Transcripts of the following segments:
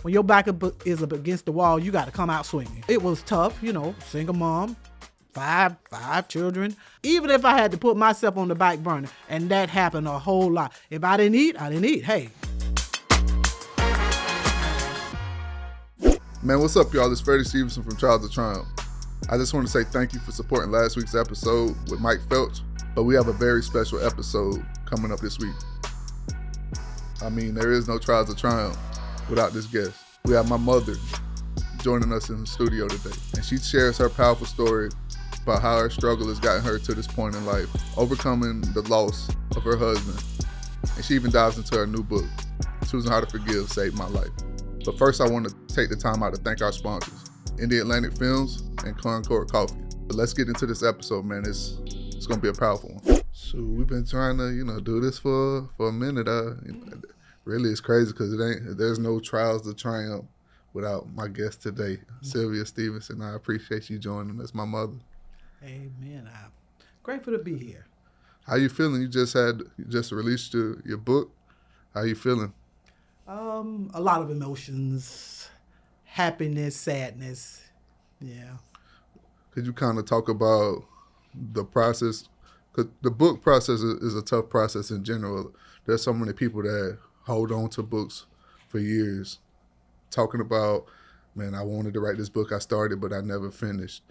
when your back is up against the wall, you got to come out swinging. It was tough, single mom, five children. Even if I had to put myself on the back burner, and that happened a whole lot. If I didn't eat, I didn't eat. Hey. Man, what's up, y'all? It's Freddie Stevenson from Trials of Triumph. I just want to say thank you for supporting last week's episode with Mike Felch, but we have a very special episode coming up this week. I mean, there is no Trials of Triumph without this guest. We have my mother joining us in the studio today, and she shares her powerful story about how her struggle has gotten her to this point in life, overcoming the loss of her husband, and she even dives into her new book, Choosing How to Forgive Saved My Life. But first, I want to take the time out to thank our sponsors, Indie Atlantic Films and Concord Coffee. But let's get into this episode, man. It's going to be a powerful one. So we've been trying to, do this for a minute. Really, it's crazy because there's no Trials of Triumph without my guest today, Sylvia Stevenson. I appreciate you joining us, my mother. Amen. I'm grateful to be here. How you feeling? You just released your book. How you feeling? A lot of emotions, happiness, sadness, yeah. Could you kind of talk about the process? Because the book process is a tough process in general. There's so many people that hold on to books for years, talking about, man, I wanted to write this book, I started, but I never finished.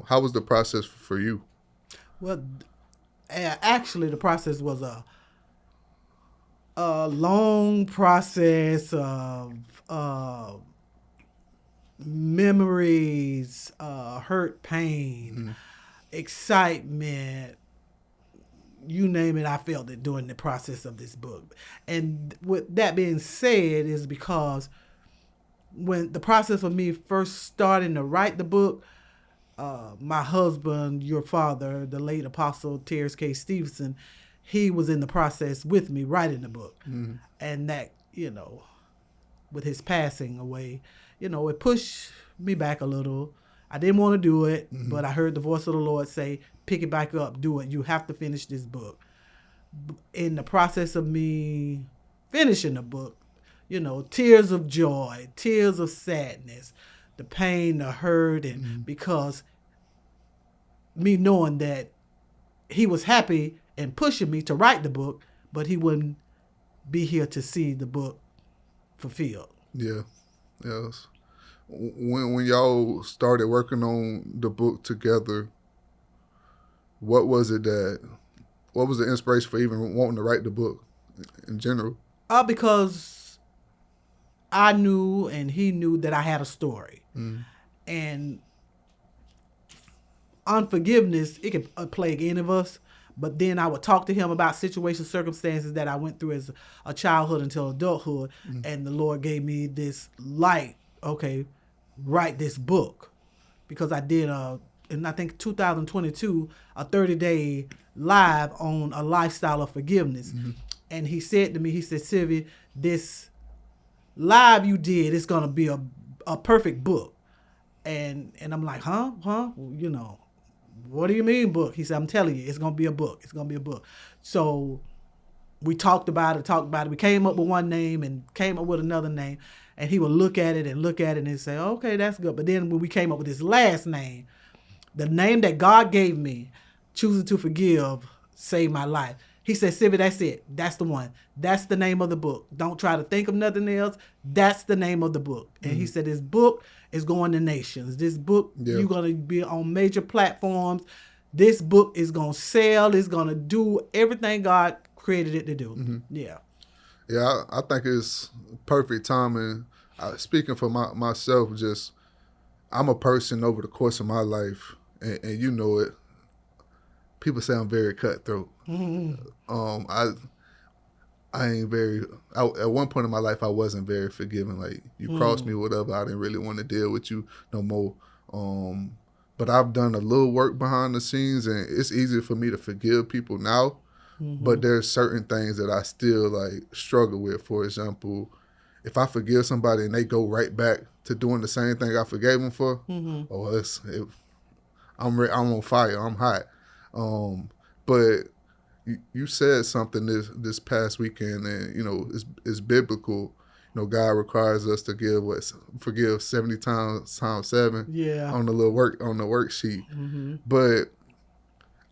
How was the process for you? Well, actually, the process was a long process of memories, hurt, pain, excitement, you name it, I felt it during the process of this book. And with that being said is because when the process of me first starting to write the book, my husband, your father, the late Apostle Terrence K. Stevenson, he was in the process with me writing the book. Mm-hmm. And that, with his passing away, it pushed me back a little. I didn't want to do it, but I heard the voice of the Lord say, pick it back up, do it. You have to finish this book. In the process of me finishing the book, tears of joy, tears of sadness, the pain, the hurt, and because me knowing that he was happy and pushing me to write the book, but he wouldn't be here to see the book fulfilled. Yeah, yes. When y'all started working on the book together, what was the inspiration for even wanting to write the book in general? Because I knew and he knew that I had a story. And unforgiveness, it can plague any of us. But then I would talk to him about situations, circumstances that I went through as a childhood until adulthood. And the Lord gave me this light, okay, write this book. Because I did, in I think 2022, a 30-day live on a lifestyle of forgiveness. And he said to me, he said, Sylvia, this live you did, it's going to be a perfect book. And I'm like, huh? What do you mean book? He said, I'm telling you, it's going to be a book. It's going to be a book. So we talked about it. We came up with one name and came up with another name. And he would look at it and say, okay, that's good. But then when we came up with his last name, the name that God gave me, Choosing to Forgive, saved my life. He said, Sylvia, that's it. That's the one. That's the name of the book. Don't try to think of nothing else. That's the name of the book. And he said, this book is going to nations. This book, you're going to be on major platforms. This book is going to sell. It's going to do everything God created it to do. Yeah. Yeah, I think it's perfect timing. Speaking for myself, I'm a person over the course of my life, and you know it. People say I'm very cutthroat. I ain't very. At one point in my life, I wasn't very forgiving. Like you crossed me, whatever. I didn't really want to deal with you no more. But I've done a little work behind the scenes, and it's easier for me to forgive people now. But there's certain things that I still struggle with. For example, if I forgive somebody and they go right back to doing the same thing I forgave them for, I'm on fire. I'm hot. But you said something this past weekend, and it's biblical. God requires us to forgive 70 times 7 Yeah. on the worksheet. But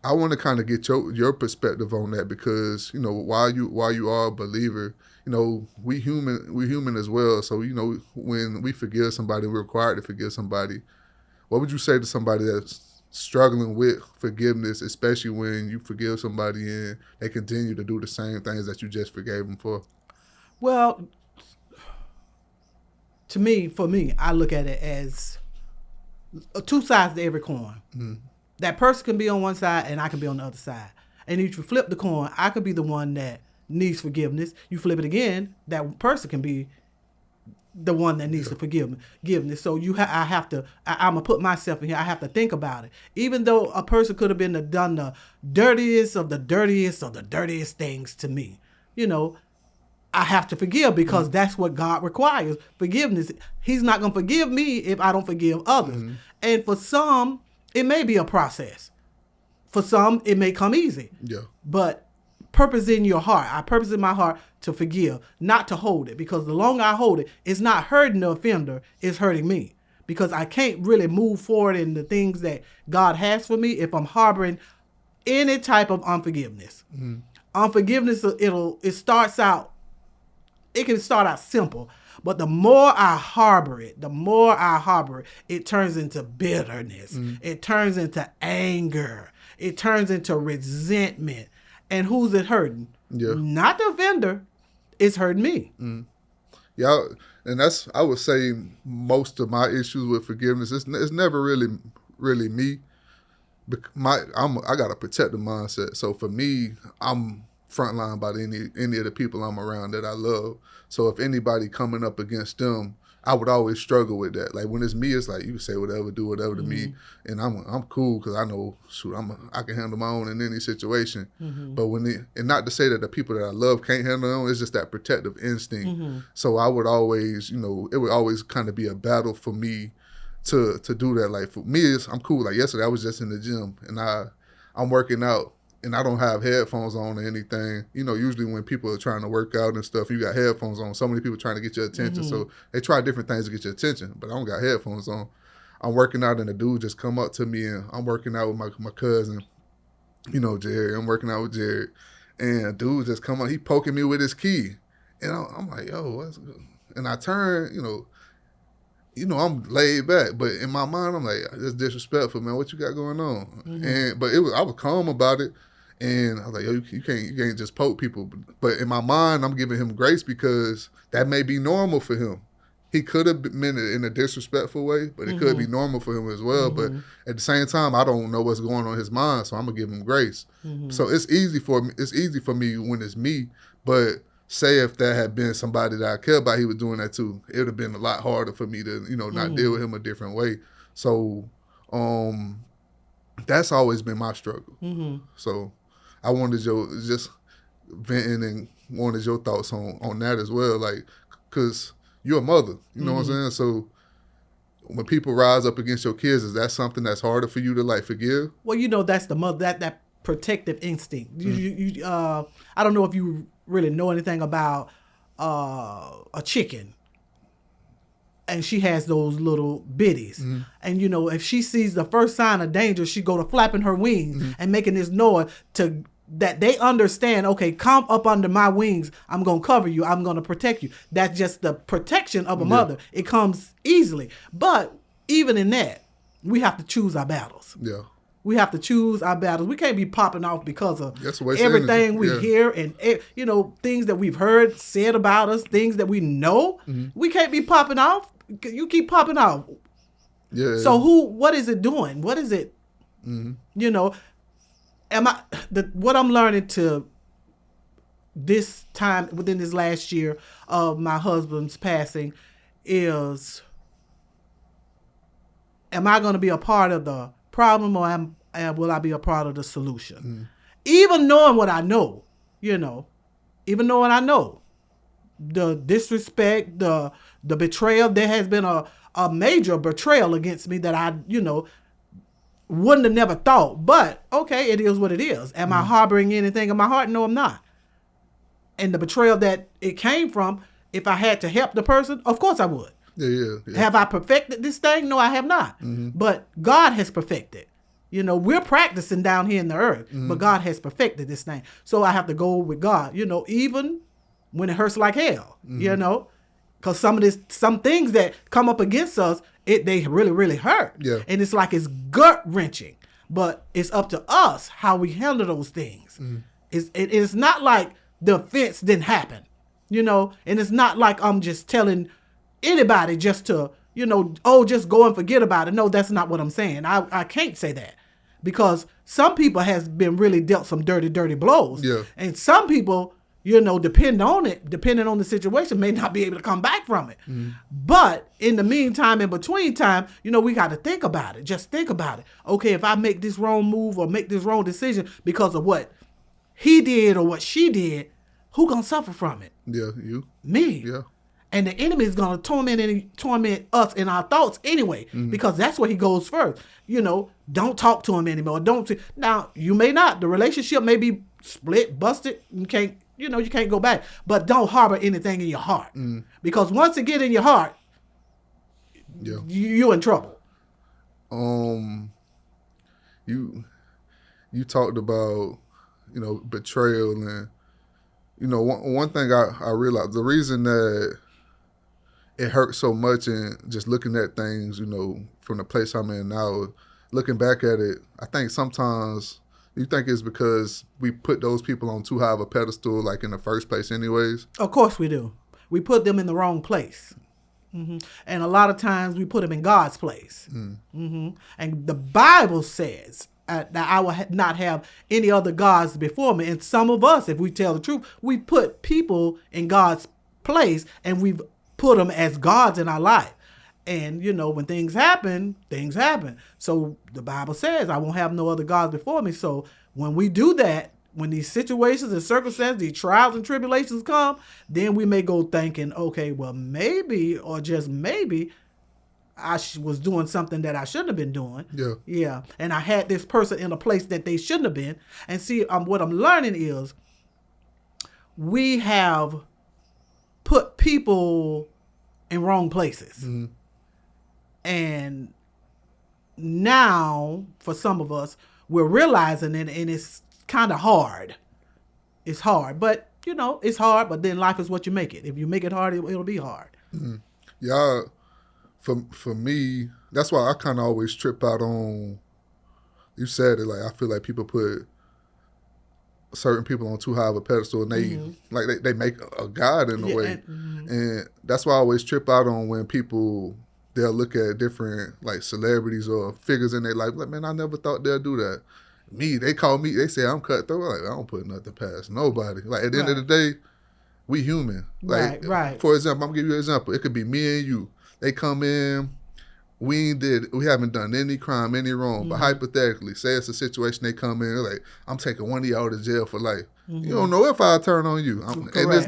I want to kind of get your perspective on that, because while you are a believer, we human as well. So when we forgive somebody, we're required to forgive somebody. What would you say to somebody that's struggling with forgiveness, especially when you forgive somebody and they continue to do the same things that you just forgave them for? Well, for me, I look at it as two sides to every coin. That person can be on one side and I can be on the other side. And if you flip the coin, I could be the one that needs forgiveness. You flip it again, that person can be the one that needs to forgiveness. So I'm gonna put myself in here. I have to think about it. Even though a person could have done the dirtiest of the dirtiest of the dirtiest things to me, I have to forgive, because that's what God requires. Forgiveness. He's not gonna forgive me if I don't forgive others. And for some, it may be a process. For some, it may come easy. Yeah. But purpose in your heart. I purpose in my heart to forgive, not to hold it. Because the longer I hold it, it's not hurting the offender, it's hurting me. Because I can't really move forward in the things that God has for me if I'm harboring any type of unforgiveness. Unforgiveness, it can start out simple. But the more I harbor it, it turns into bitterness. It turns into anger. It turns into resentment. And who's it hurting? Yeah. Not the offender. It's hurting me. Yeah, and that's, I would say, most of my issues with forgiveness. It's never really me. I got a protective mindset. So for me, I'm frontline about any of the people I'm around that I love. So if anybody coming up against them, I would always struggle with that. Like when it's me, it's like you can say whatever, do whatever to me, and I'm cool, because I know I can handle my own in any situation. But and not to say that the people that I love can't handle their own, it's just that protective instinct. So I would always, it would always kind of be a battle for me to do that. Like for me, I'm cool. Like yesterday, I was just in the gym and I'm working out. And I don't have headphones on or anything. Usually when people are trying to work out and stuff, you got headphones on. So many people trying to get your attention. So they try different things to get your attention. But I don't got headphones on. I'm working out and a dude just come up to me, and I'm working out with my cousin, Jared. I'm working out with Jared. And a dude just come up. He poking me with his key. And I'm like, yo, what's good? And I turn, I'm laid back, but in my mind, I'm like, that's disrespectful, man. What you got going on? But I was calm about it. And I was like, yo, you can't just poke people. But in my mind, I'm giving him grace, because that may be normal for him. He could have meant it in a disrespectful way, but it could be normal for him as well. But at the same time, I don't know what's going on in his mind, so I'm gonna give him grace. So it's easy for me when it's me. But say if that had been somebody that I care about, he was doing that too, it would have been a lot harder for me to not deal with him a different way. So that's always been my struggle. So I wanted just venting and wanted your thoughts on that as well, like, because you're a mother, you know what I'm saying? So when people rise up against your kids, is that something that's harder for you to like forgive? Well, that's the mother, that protective instinct. I don't know if you really know anything about a chicken. And she has those little bitties. And, if she sees the first sign of danger, she go to flapping her wings and making this noise that they understand, okay, come up under my wings. I'm going to cover you. I'm going to protect you. That's just the protection of a mother. It comes easily. But even in that, we have to choose our battles. Yeah. We have to choose our battles. We can't be popping off because of everything we hear and, things that we've heard said about us, things that we know. We can't be popping off. You keep popping off. Yeah. So what is it doing? What is it? What I'm learning to this time within this last year of my husband's passing is, am I going to be a part of the problem, or will I be a part of the solution? Even knowing what I know, the disrespect, the betrayal, there has been a major betrayal against me that I, wouldn't have never thought. But, okay, it is what it is. Am I harboring anything in my heart? No, I'm not. And the betrayal that it came from, if I had to help the person, of course I would. Yeah. Have I perfected this thing? No, I have not. But God has perfected. You know, we're practicing down here in the earth, but God has perfected this thing. So I have to go with God, you know, even when it hurts like hell, you know, because some things that come up against us, they really, really hurt. Yeah. And it's like it's gut wrenching, but it's up to us how we handle those things. It's not like the offense didn't happen, you know, and it's not like I'm just telling anybody just to, you know, just go and forget about it. No, that's not what I'm saying. I can't say that, because some people has been really dealt some dirty blows. Yeah. And some people, you know, depending on the situation, may not be able to come back from it. But in the meantime, in between time, you know, we got to think about it. Just think about it. Okay, if I make this wrong move or make this wrong decision because of what he did or what she did, who gonna suffer from it? Yeah, you. Me. Yeah. And the enemy is going to torment us in our thoughts anyway, because that's where he goes first. You know, don't talk to him anymore. Now, you may not. The relationship may be split, busted. You can't go back. But don't harbor anything in your heart. Because once it get in your heart, you're in trouble. You talked about, you know, betrayal, and, you know, one thing I realized, the reason that it hurts so much, and just looking at things, you know, from the place I'm in now, looking back at it, I think sometimes you think it's because we put those people on too high of a pedestal, like in the first place anyways. Of course we do. We put them in the wrong place. And a lot of times we put them in God's place. And the Bible says that I will not have any other gods before me. And some of us, if we tell the truth, we put people in God's place, and we've put them as gods in our life. And, you know, when things happen. So the Bible says, I won't have no other gods before me. So when we do that, when these situations and circumstances, these trials and tribulations come, then we may go thinking, okay, well, maybe, or just maybe, I was doing something that I shouldn't have been doing. Yeah. And I had this person in a place that they shouldn't have been. And see, what I'm learning is we have put people in wrong places. And now, for some of us, we're realizing it, and it's kind of hard. It's hard. But, you know, it's hard, but then life is what you make it. If you make it hard, it'll be hard. Yeah, for me, that's why I kind of always trip out on, you said it, like, I feel like people put certain people on too high of a pedestal, and they make a god in a way. And that's why I always trip out on when people, they'll look at different, like, celebrities or figures in their life, like, man, I never thought they'd do that. They call me, they say I'm cutthroat. Like, I don't put nothing past nobody. Like, at the end of the day, we human. Like, for example, I'm gonna give you an example. It could be me and you. They come in, we haven't done any crime, any wrong, but hypothetically, say it's a situation, they come in, they're like, I'm taking one of y'all to jail for life. You don't know if I turn on you. And it's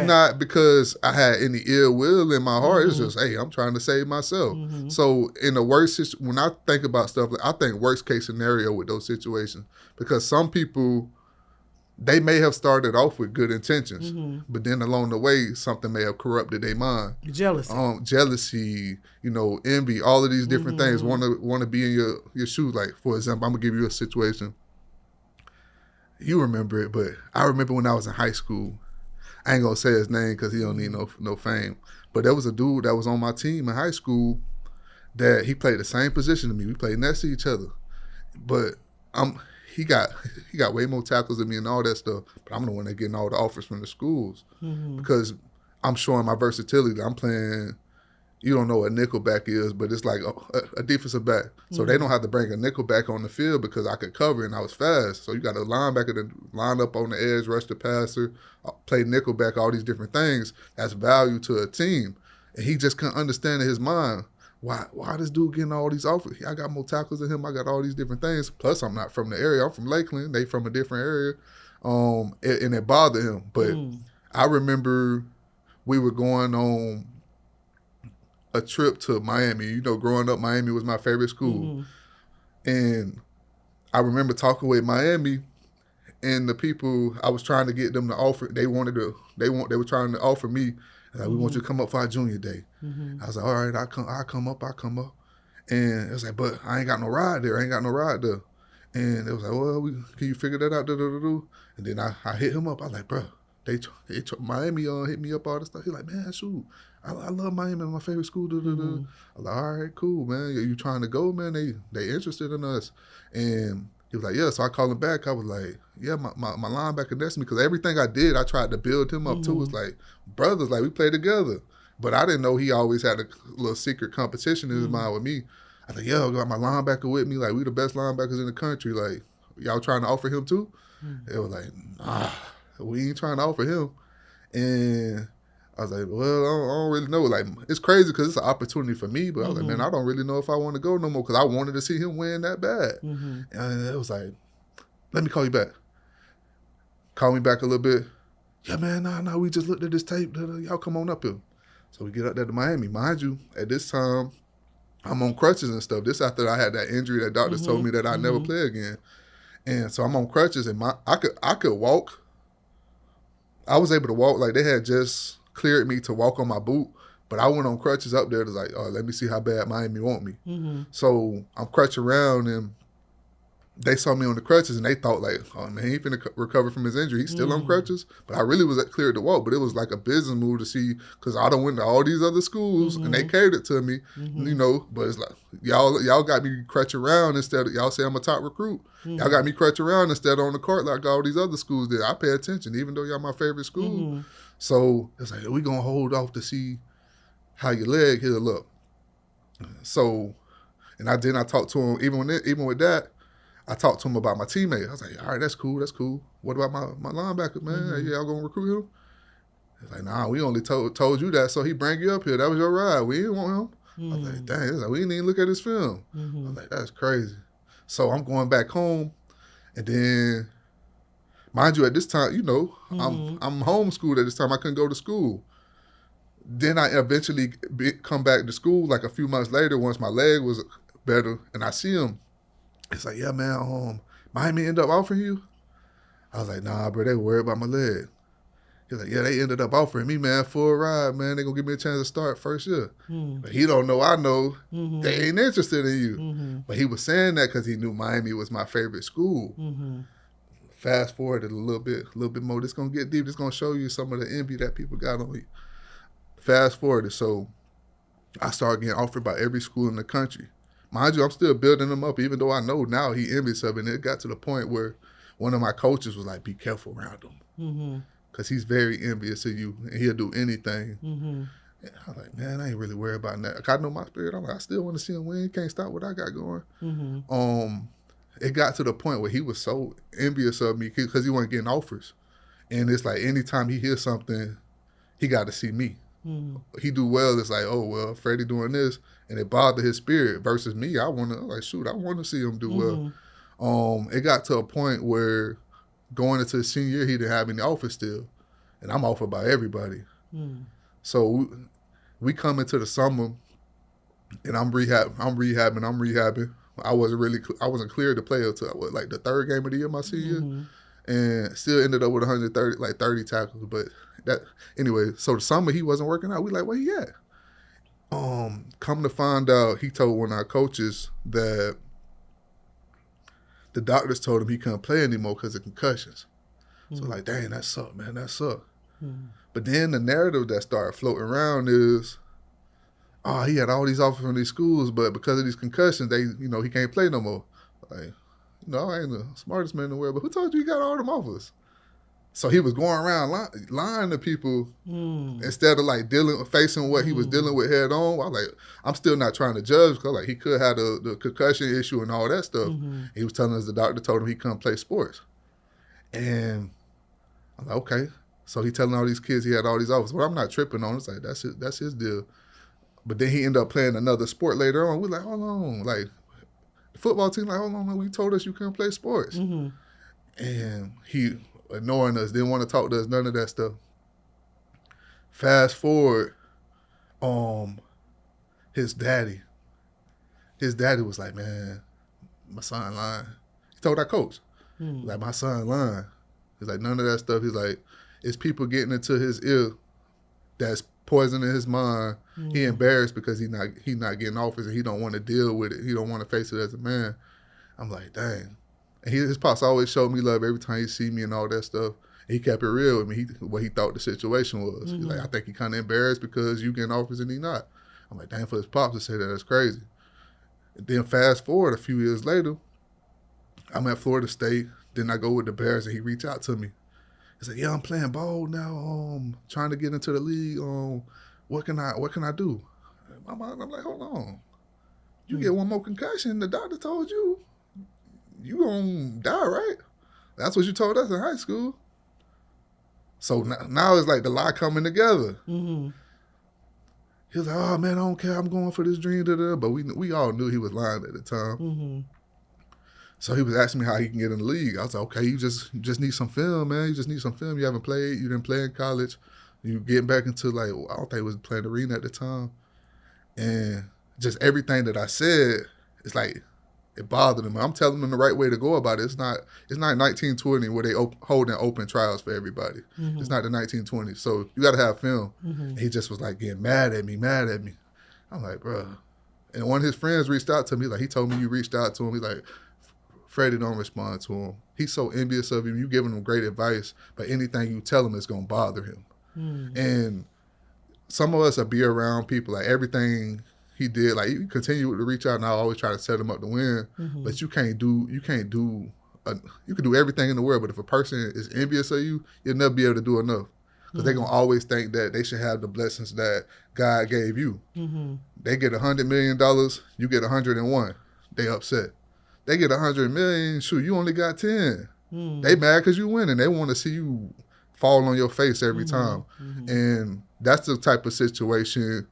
not because I had any ill will in my heart. It's just, hey, I'm trying to save myself. So in the worst, when I think about stuff, I think worst case scenario with those situations, because some people, they may have started off with good intentions, but then along the way, something may have corrupted their mind. Jealousy, you know, envy, all of these different things, want to be in your shoes. Like, for example, I'm going to give you a situation. You remember it, but I remember when I was in high school. I ain't going to say his name because he don't need no fame. But there was a dude that was on my team in high school that he played the same position to me. We played next to each other. But he got way more tackles than me and all that stuff, but I'm the one that getting all the offers from the schools because I'm showing my versatility. I'm playing, you don't know what nickelback is, but it's like a defensive back. So they don't have to bring a nickelback on the field because I could cover and I was fast. So you got a linebacker to line up on the edge, rush the passer, play nickelback, all these different things. That's value to a team. And he just couldn't understand in his mind, why this dude getting all these offers? I got more tackles than him. I got all these different things. Plus, I'm not from the area. I'm from Lakeland. They from a different area. And it bothered him. But I remember we were going on a trip to Miami. You know, growing up, Miami was my favorite school. And I remember talking with Miami, and the people I was trying to get them to offer, they were trying to offer me Like, we want you to come up for our junior day. Mm-hmm. I was like, all right, I'll come up. And it was like, but I ain't got no ride there. And it was like, well, can you figure that out? And then I hit him up. I was like, bro, Miami hit me up all this stuff. He's like, man, shoot, I love Miami, my favorite school. Mm-hmm. I was like, all right, cool, man. You trying to go, man? They interested in us. And he was like, yeah. So I called him back. I was like, yeah, my linebacker next to me, because everything I did, I tried to build him up too. It's like brothers, like we play together. But I didn't know he always had a little secret competition in his mind with me. I was like, yo, I got my linebacker with me. Like, we the best linebackers in the country. Like, y'all trying to offer him too? It was like, nah, we ain't trying to offer him. And I was like, well, I don't really know. Like, it's crazy because it's an opportunity for me. But I was like, man, I don't really know if I want to go no more, because I wanted to see him win that bad. And it was like, let me call you back. Call me back a little bit. Yeah, man, nah, we just looked at this tape. Y'all come on up here. So we get up there to Miami. Mind you, at this time, I'm on crutches and stuff. This after I had that injury that doctors told me that I'd never play again. And so I'm on crutches, and I could walk. I was able to walk. Like, they had just cleared me to walk on my boot, but I went on crutches up there to like, oh, let me see how bad Miami want me. So I'm crutching around, and they saw me on the crutches, and they thought like, oh man, he ain't finna recover from his injury. He's still on crutches. But I really was cleared to walk. But it was like a business move to see, because I done went to all these other schools and they catered to me, you know. But it's like, y'all got me crutch around instead of, y'all say I'm a top recruit. Y'all got me crutch around instead of on the court like all these other schools did. I pay attention, even though y'all my favorite school. So it's like, we gonna hold off to see how your leg heal up. So, and I talked to him, even with that, I talked to him about my teammate. I was like, all right, that's cool. What about my linebacker, man? Y'all gonna recruit him? He's like, nah, we only told you that so he bring you up here. That was your ride. We didn't want him. I was like, dang, it's like, we didn't even look at his film. I was like, that's crazy. So I'm going back home, and then, mind you, at this time, you know, I'm homeschooled at this time. I couldn't go to school. Then I eventually come back to school like a few months later once my leg was better, and I see him. It's like, yeah, man, Miami end up offering you? I was like, nah, bro, they were worried about my leg. He's like, yeah, they ended up offering me, man, full ride, man. They gonna give me a chance to start first year. But he don't know, I know, they ain't interested in you. But he was saying that because he knew Miami was my favorite school. Fast forward a little bit more. This gonna get deep. This gonna show you some of the envy that people got on me. Fast forward, so I started getting offered by every school in the country. Mind you, I'm still building him up, even though I know now he envious of it. And it got to the point where one of my coaches was like, be careful around him. Because he's very envious of you, and he'll do anything. And I was like, man, I ain't really worried about that. I know my spirit. I'm like, I still want to see him win. Can't stop what I got going. It got to the point where he was so envious of me because he wasn't getting offers. And it's like, anytime he hears something, he got to see me. He do well, it's like, oh, well, Freddie doing this, and it bothered his spirit. Versus me, I want to see him do well. It got to a point where going into the senior year, he didn't have any offers still, and I'm offered by everybody. So we come into the summer, and I'm rehabbing. I wasn't cleared to play until like the third game of the year, my senior year, and still ended up with 30 tackles. But that anyway. So the summer he wasn't working out. We like, where he at? Come to find out, he told one of our coaches that the doctors told him he couldn't play anymore because of concussions. So like, dang, that sucked, man. That sucked. But then the narrative that started floating around is, oh, he had all these offers from these schools, but because of these concussions, he can't play no more. Like, I ain't the smartest man in the world, but who told you he got all them offers? So he was going around lying to people instead of like facing what he was dealing with head on. I was like, I'm still not trying to judge, because like he could have the concussion issue and all that stuff. He was telling us the doctor told him he couldn't play sports. And I'm like, okay. So he telling all these kids he had all these offers. Well, I'm not tripping on it. It's like, that's his deal. But then he ended up playing another sport later on. We're like, hold on. Like, the football team, like, hold on, man, we told us you couldn't play sports. And he, ignoring us, didn't want to talk to us, none of that stuff. Fast forward, his daddy was like, man, my son lying. He told our coach, like, my son lying. He's like, none of that stuff. He's like, it's people getting into his ear that's poison in his mind. He embarrassed because he not getting office and he don't want to deal with it. He don't want to face it as a man. I'm like, dang. And his pops always showed me love every time he see me and all that stuff. He kept it real with me, what he thought the situation was. He's like, I think he kind of embarrassed because you getting office and he not. I'm like, damn, for his pops to say that, that's crazy. And then fast forward a few years later, I'm at Florida State. Then I go with the Bears and he reached out to me. He said, yeah, I'm playing ball now, trying to get into the league. What can I do? In my mind, I'm like, hold on. You get one more concussion, the doctor told you gonna die, right? That's what you told us in high school. So now it's like the lie coming together. He was like, oh man, I don't care, I'm going for this dream, but we all knew he was lying at the time. So he was asking me how he can get in the league. I was like, okay, you just need some film, man. You just need some film. You haven't played. You didn't play in college. You getting back into, like, I don't think he was playing arena at the time. And just everything that I said, it's like, it bothered him. I'm telling him the right way to go about it. It's not 1920 where they holding open trials for everybody. It's not the 1920s. So you got to have film. And he just was like getting mad at me. I'm like, bro. And one of his friends reached out to me. Like, he told me you reached out to him. He's like, Freddie don't respond to him. He's so envious of him. You giving him great advice, but anything you tell him is going to bother him. And some of us will be around people, like everything he did, like you continue to reach out and I always try to set him up to win, but you can do everything in the world, but if a person is envious of you, you'll never be able to do enough. Because they're going to always think that they should have the blessings that God gave you. They get $100 million, you get 101. They upset. They get 100 million, shoot, you only got 10. They mad because you win and they want to see you fall on your face every time. And that's the type of situation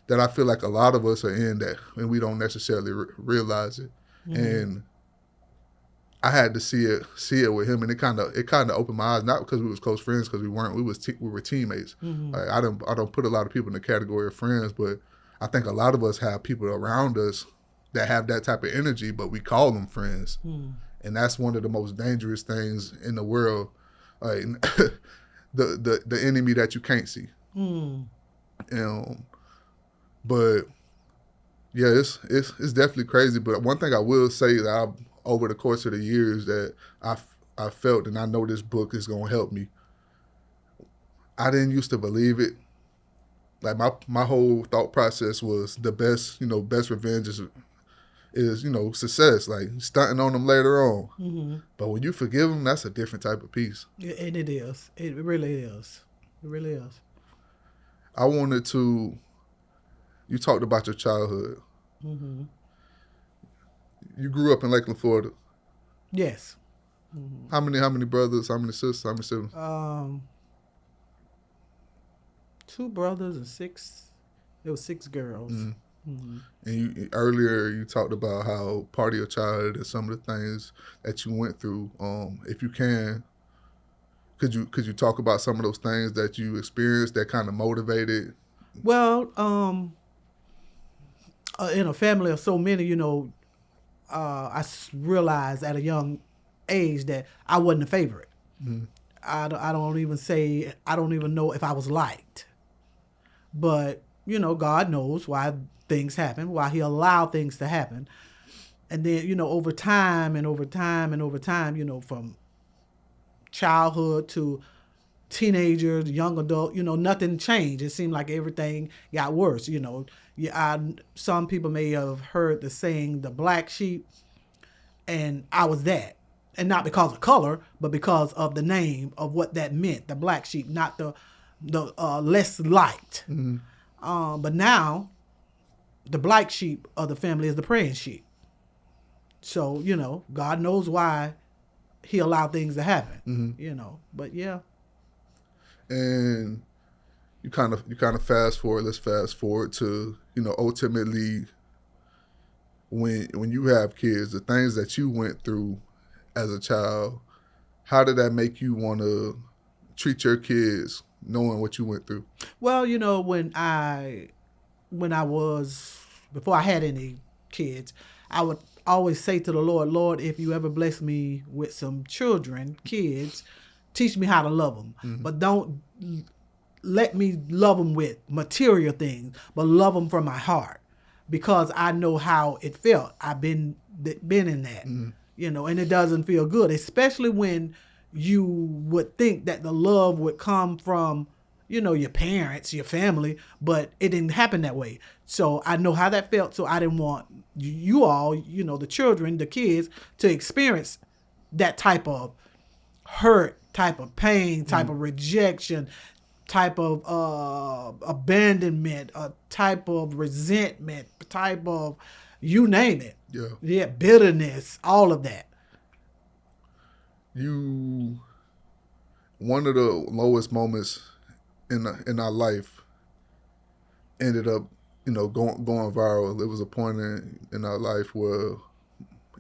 that I feel like a lot of us are in that, and we don't necessarily realize it. And I had to see it with him, and it kind of opened my eyes, not because we was close friends, because we weren't. We were teammates. Like, I don't put a lot of people in the category of friends, but I think a lot of us have people around us that have that type of energy, but we call them friends. And that's one of the most dangerous things in the world, like the enemy that you can't see. But yeah, it's definitely crazy. But one thing I will say that over the course of the years that I felt, and I know this book is gonna help me. I didn't used to believe it. Like my whole thought process was the best revenge is success, like stunting on them later on. But when you forgive them, that's a different type of peace. And it is. It really is. It really is. I wanted to. You talked about your childhood. You grew up in Lakeland, Florida. Yes. How many brothers? How many sisters? How many siblings? 2 brothers and 6. There was 6 girls. And earlier you talked about how part of your childhood and some of the things that you went through. If you can, could you talk about some of those things that you experienced that kind of motivated? Well, in a family of so many, I realized at a young age that I wasn't a favorite. I don't even know if I was liked. But, God knows why things happen, why he allowed things to happen. And then, over time, from childhood to teenagers, young adult, nothing changed. It seemed like everything got worse. Some people may have heard the saying, the black sheep, and I was that. And not because of color, but because of the name of what that meant, the black sheep, not the less liked. But now, the black sheep of the family is the praying sheep. So, God knows why he allowed things to happen, but yeah. And you kind of fast forward, let's fast forward to, ultimately when you have kids, the things that you went through as a child, how did that make you want to treat your kids knowing what you went through? Well, before I had any kids, I would always say to the Lord, if you ever bless me with some kids, teach me how to love them. But don't let me love them with material things, but love them from my heart, because I know how it felt. I've been in that, you know, and it doesn't feel good, especially when you would think that the love would come from, you know, your parents, your family, but it didn't happen that way. So I know how that felt. So I didn't want you all, you know, the children, the kids, to experience that type of hurt, type of pain, type of rejection, type of abandonment, a type of resentment, type of, you name it. Yeah, bitterness, all of that. One of the lowest moments in our life ended up, you know, going viral. There was a point in our life where, you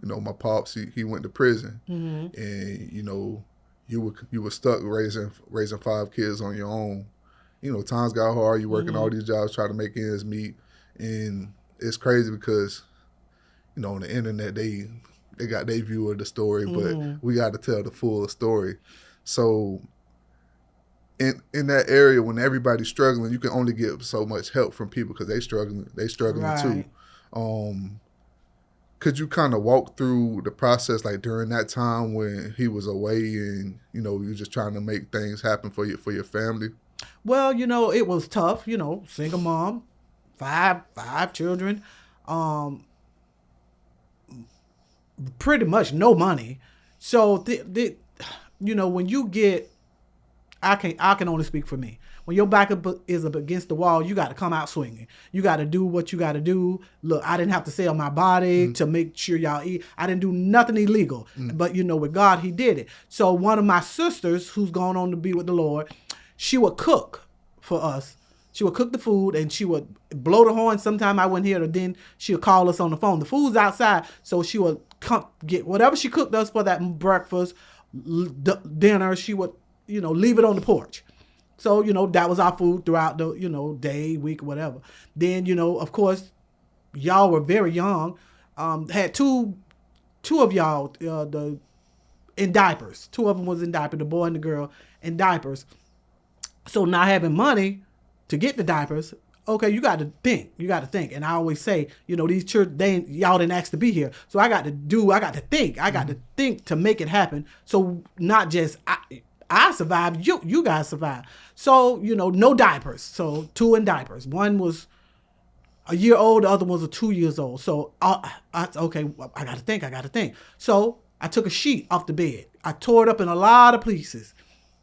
know, my pops, he went to prison, and you know, you were stuck raising 5 kids on your own. You know, times got hard. You working all these jobs, trying to make ends meet, and it's crazy because, you know, on the internet they got their view of the story, but we got to tell the full story. So in that area, when everybody's struggling, you can only get so much help from people because they struggling Right. too. Could you kind of walk through the process, like during that time when he was away, and you know you're just trying to make things happen for your family? Well, you know, it was tough. You know, single mom, five children, pretty much no money. So you know, when you get, I can only speak for me. When your back is up against the wall, you got to come out swinging. You got to do what you got to do. Look, I didn't have to sell my body to make sure y'all eat. I didn't do nothing illegal. But, you know, with God, he did it. So one of my sisters, who's gone on to be with the Lord, she would cook for us. She would cook the food, and she would blow the horn. Sometime I wouldn't hear her. Then she would call us on the phone. The food's outside, so she would come get whatever she cooked us for that breakfast, dinner. She would, you know, leave it on the porch. So, you know, that was our food throughout the, you know, day, week, whatever. Then, you know, of course, y'all were very young. Had two of y'all in diapers. 2 of them was in diapers, the boy and the girl in diapers. So not having money to get the diapers, okay, you got to think. And I always say, you know, these children, y'all didn't ask to be here. So I got to think. I got to think to make it happen. So not just I survived, you guys survived. So, you know, no diapers. So 2 in diapers. One was a year old, the other one was 2 years old. So okay, I got to think. So I took a sheet off the bed. I tore it up in a lot of pieces.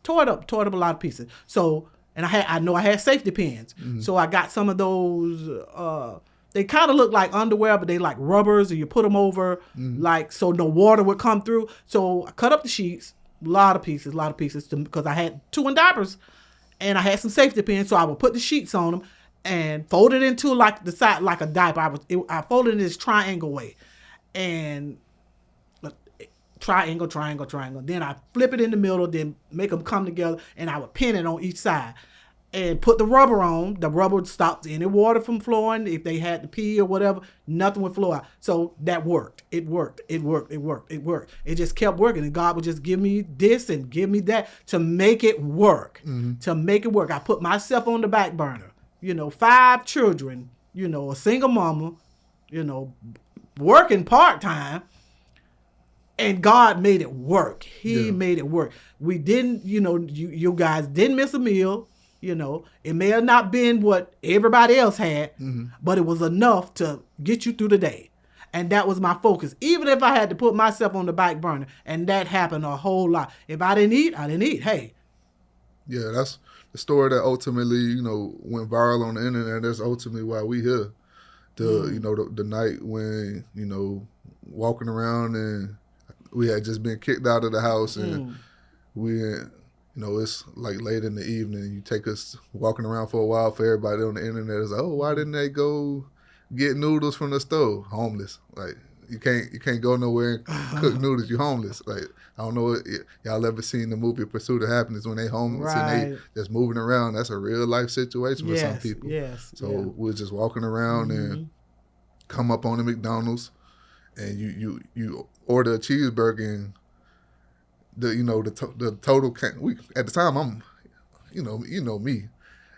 Tore it up a lot of pieces. So, and I know I had safety pins. So I got some of those, they kind of look like underwear, but they like rubbers, and you put them over, like, so no water would come through. So I cut up the sheets, a lot of pieces, because I had 2 in diapers, and I had some safety pins. So I would put the sheets on them and fold it into like the side, like a diaper. I folded it in this triangle way, and triangle. Then I flip it in the middle, then make them come together, and I would pin it on each side and put the rubber on. The rubber would stop any water from flowing. If they had to pee or whatever, nothing would flow out. So that worked. It worked. It just kept working, and God would just give me this and give me that to make it work. I put myself on the back burner. You know, 5 children, you know, a single mama, you know, working part-time. And God made it work. He made it work. We didn't, you know, you guys didn't miss a meal. You know, it may have not been what everybody else had, but it was enough to get you through the day. And that was my focus. Even if I had to put myself on the back burner, and that happened a whole lot. If I didn't eat, I didn't eat. Hey. Yeah, that's the story that ultimately, you know, went viral on the internet. That's ultimately why we here. You know, the night when, you know, walking around and we had just been kicked out of the house, and we, you know, it's like late in the evening. You take us walking around for a while. For everybody on the internet is like, oh, why didn't they go get noodles from the store? Homeless. Like, you can't go nowhere and cook noodles. You homeless. Like, I don't know, y'all ever seen the movie Pursuit of Happiness when they homeless and they just moving around? That's a real life situation for some people. So we're just walking around and come up on the McDonald's, and you order a cheeseburger, and the total at the time, I'm, you know me,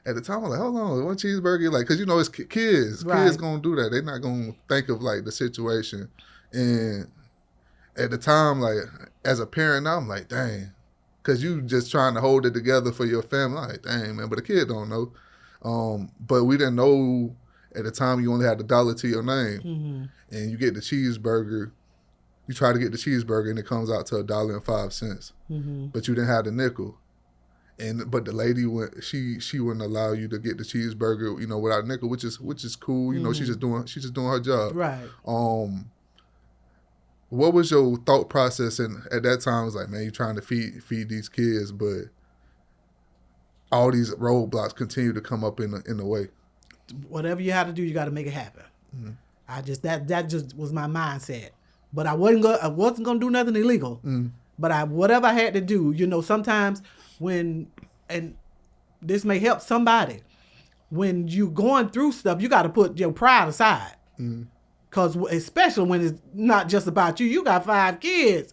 at the time, I'm like, hold on, one cheeseburger, like, because it's kids. Right. Kids gonna do that. They're not gonna think of like the situation. And at the time, like as a parent, now I'm like, dang, because you just trying to hold it together for your family. I'm like, dang, man, but the kid don't know. But we didn't know at the time you only had $1 to your name, and you get the cheeseburger. You try to get the cheeseburger, and it comes out to $1.05, but you didn't have the nickel. But the lady she wouldn't allow you to get the cheeseburger, without a nickel, which is cool. She's just doing her job. Right. What was your thought process? And at that time, it was like, man, you're trying to feed these kids, but all these roadblocks continue to come up in the way. Whatever you have to do, you got to make it happen. That just was my mindset. But I wasn't gonna do nothing illegal. But whatever I had to do, sometimes and this may help somebody, when you going through stuff, you got to put your pride aside. Because especially when it's not just about you. You got 5 kids,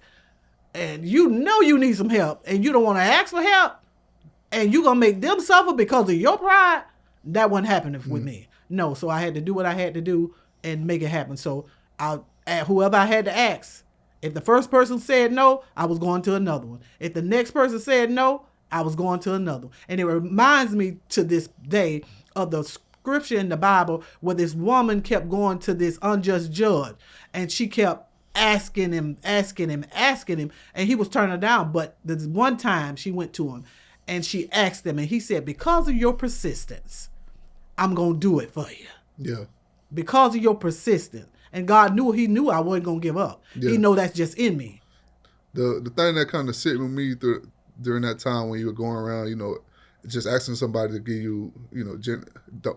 and you need some help, and you don't want to ask for help, and you going to make them suffer because of your pride. That wasn't happening with me. No, so I had to do what I had to do and make it happen. So whoever I had to ask, if the first person said no, I was going to another one. If the next person said no, I was going to another one. And it reminds me to this day of the scripture in the Bible where this woman kept going to this unjust judge, and she kept asking him, and he was turning her down. But this one time she went to him and she asked him, and he said, because of your persistence, I'm going to do it for you. Yeah. Because of your persistence. And God knew I wasn't going to give up. Yeah. He know that's just in me. The thing that kind of sit with me during that time when you were going around, just asking somebody to give you,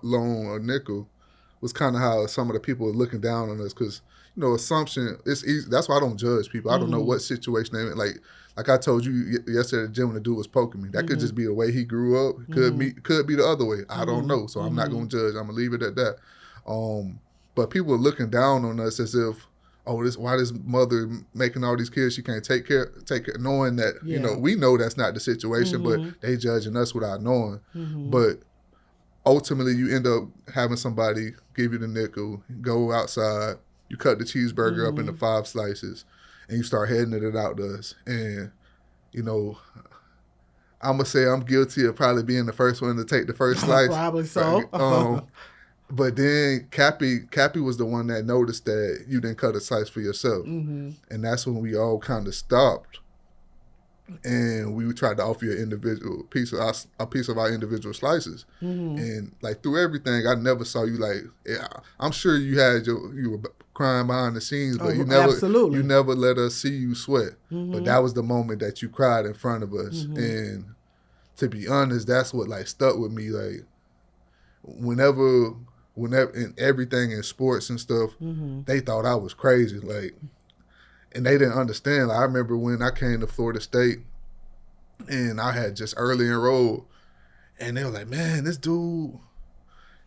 loan or nickel, was kind of how some of the people were looking down on us. Because, assumption, it's easy. That's why I don't judge people. I don't know what situation they're in. Like I told you yesterday, the gym when the dude was poking me. That could just be the way he grew up. Could be the other way. I don't know. So I'm not going to judge. I'm going to leave it at that. But people are looking down on us as if, why this mother making all these kids she can't take care, knowing that, we know that's not the situation, but they judging us without knowing. But ultimately you end up having somebody give you the nickel, go outside, you cut the cheeseburger up into 5 slices, and you start handing it out to us. And, I'm going to say I'm guilty of probably being the first one to take the first slice. Probably so. But then Cappy was the one that noticed that you didn't cut a slice for yourself. And that's when we all kind of stopped. And we tried to offer you an individual piece of our individual slices. And like through everything, I never saw you I'm sure you were crying behind the scenes, but you never let us see you sweat. But that was the moment that you cried in front of us. And to be honest, that's what stuck with me. Whenever in everything in sports and stuff, they thought I was crazy. And they didn't understand. I remember when I came to Florida State and I had just early enrolled, and they were like, man, this dude,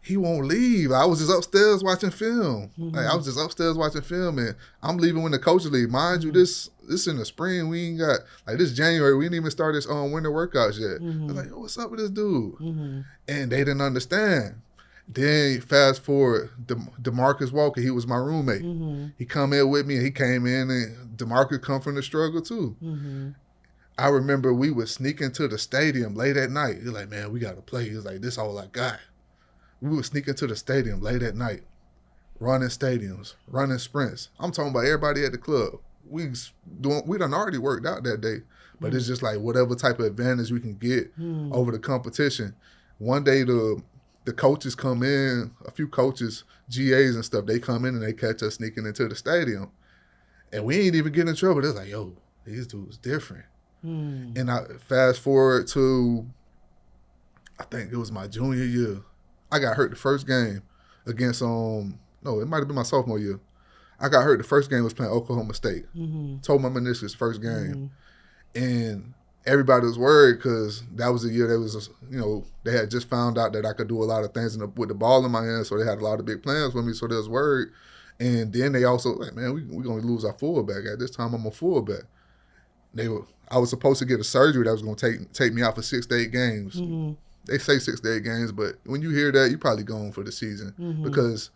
he won't leave. I was just upstairs watching film. And I'm leaving when the coaches leave. Mind you, this in the spring, we ain't got, this January, we didn't even start this winter workouts yet. They're like, what's up with this dude? And they didn't understand. Then fast forward, DeMarcus Walker, he was my roommate. He come in with me, and he came in, and DeMarcus come from the struggle too. I remember we would sneak into the stadium late at night. He's like, man, we got to play. He's like, this all I got. We would sneak into the stadium late at night, running stadiums, running sprints. I'm talking about everybody at the club. We done already worked out that day, but it's just whatever type of advantage we can get over the competition. One day the coaches come in, a few coaches, GAs and stuff, they come in and they catch us sneaking into the stadium. And we ain't even getting in trouble. They're like, yo, these dudes different. And I fast forward to, I think it was my junior year. I got hurt the first game against, no, it might have been my sophomore year. I got hurt the first game was playing Oklahoma State. Told my meniscus first game. And everybody was worried because that was the year they had just found out that I could do a lot of things with the ball in my hand, so they had a lot of big plans for me, so they was worried. And then they also man, we're going to lose our fullback. At this time, I'm a fullback. I was supposed to get a surgery that was going to take me out for 6 to 8 games. they say 6 to 8 games, but when you hear that, you probably going for the season because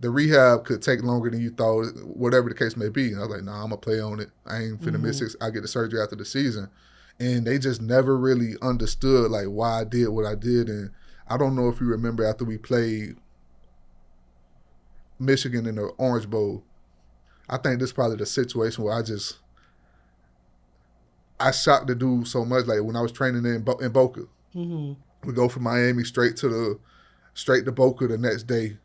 the rehab could take longer than you thought, whatever the case may be. And I was like, nah, I'm going to play on it. I ain't finna miss 6. I get the surgery after the season. And they just never really understood, like, why I did what I did. And I don't know if you remember after we played Michigan in the Orange Bowl, I think this is probably the situation where I shocked the dude so much. Like, when I was training in Boca, we go from Miami straight to Boca the next day.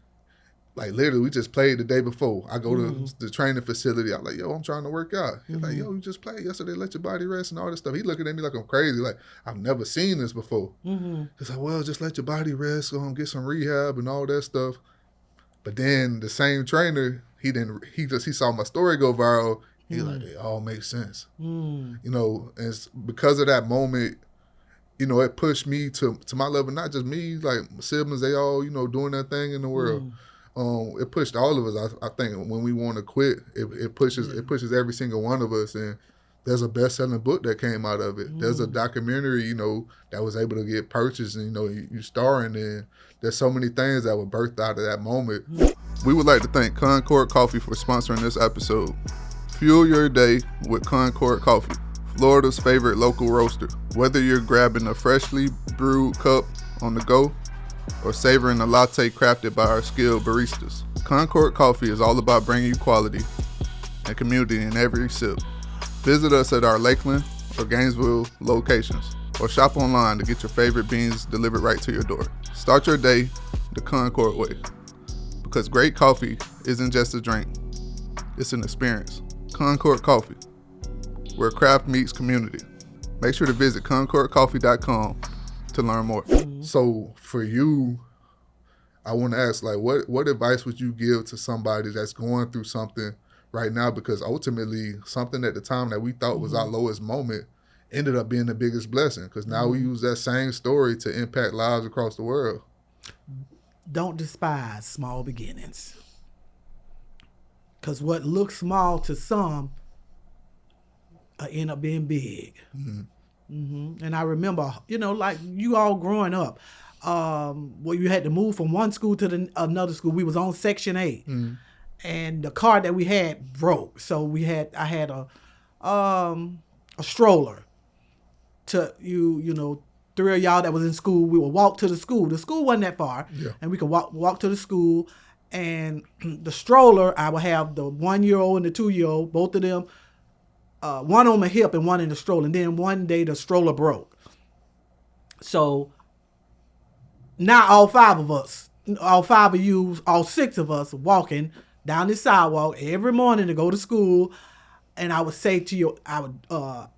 Like, literally, we just played the day before. I go to the training facility. I'm like, yo, I'm trying to work out. He's like, yo, you just played yesterday. Let your body rest and all this stuff. He looking at me like I'm crazy. Like, I've never seen this before. He's like, well, just let your body rest. Go and get some rehab and all that stuff. But then the same trainer, he saw my story go viral. He's like, it all makes sense. You know, and it's because of that moment, you know, it pushed me to my level. Not just me, like my siblings, they all, you know, doing their thing in the world. It pushed all of us. I think when we want to quit, it pushes every single one of us. And there's a best-selling book that came out of it. There's a documentary, you know, that was able to get purchased, and, you know, you starring in. There's so many things that were birthed out of that moment. We would like to thank Concord Coffee for sponsoring this episode. Fuel your day with Concord Coffee, Florida's favorite local roaster. Whether you're grabbing a freshly brewed cup on the go or savoring a latte crafted by our skilled baristas, Concord Coffee is all about bringing you quality and community in every sip. Visit us at our Lakeland or Gainesville locations, or shop online to get your favorite beans delivered right to your door. Start your day the Concord way, because great coffee isn't just a drink, it's an experience. Concord Coffee, where craft meets community. Make sure to visit concordcoffee.com to learn more. So for you, I want to ask, like, what advice would you give to somebody that's going through something right now? Because ultimately, something at the time that we thought was our lowest moment ended up being the biggest blessing, because now we use that same story to impact lives across the world. Don't despise small beginnings, because what looks small to some end up being big. And I remember, you know, like you all growing up, where you had to move from one school to another school. We was on Section 8, and the car that we had broke. So I had a stroller. To you know, 3 of y'all that was in school, we would walk to the school. The school wasn't that far, and we could walk to the school. And the stroller, I would have the 1-year-old and the 2-year-old, both of them, one on my hip and one in the stroller. And then one day the stroller broke. So now all 5 of you, all 6 of us walking down the sidewalk every morning to go to school. And I would say to you, I would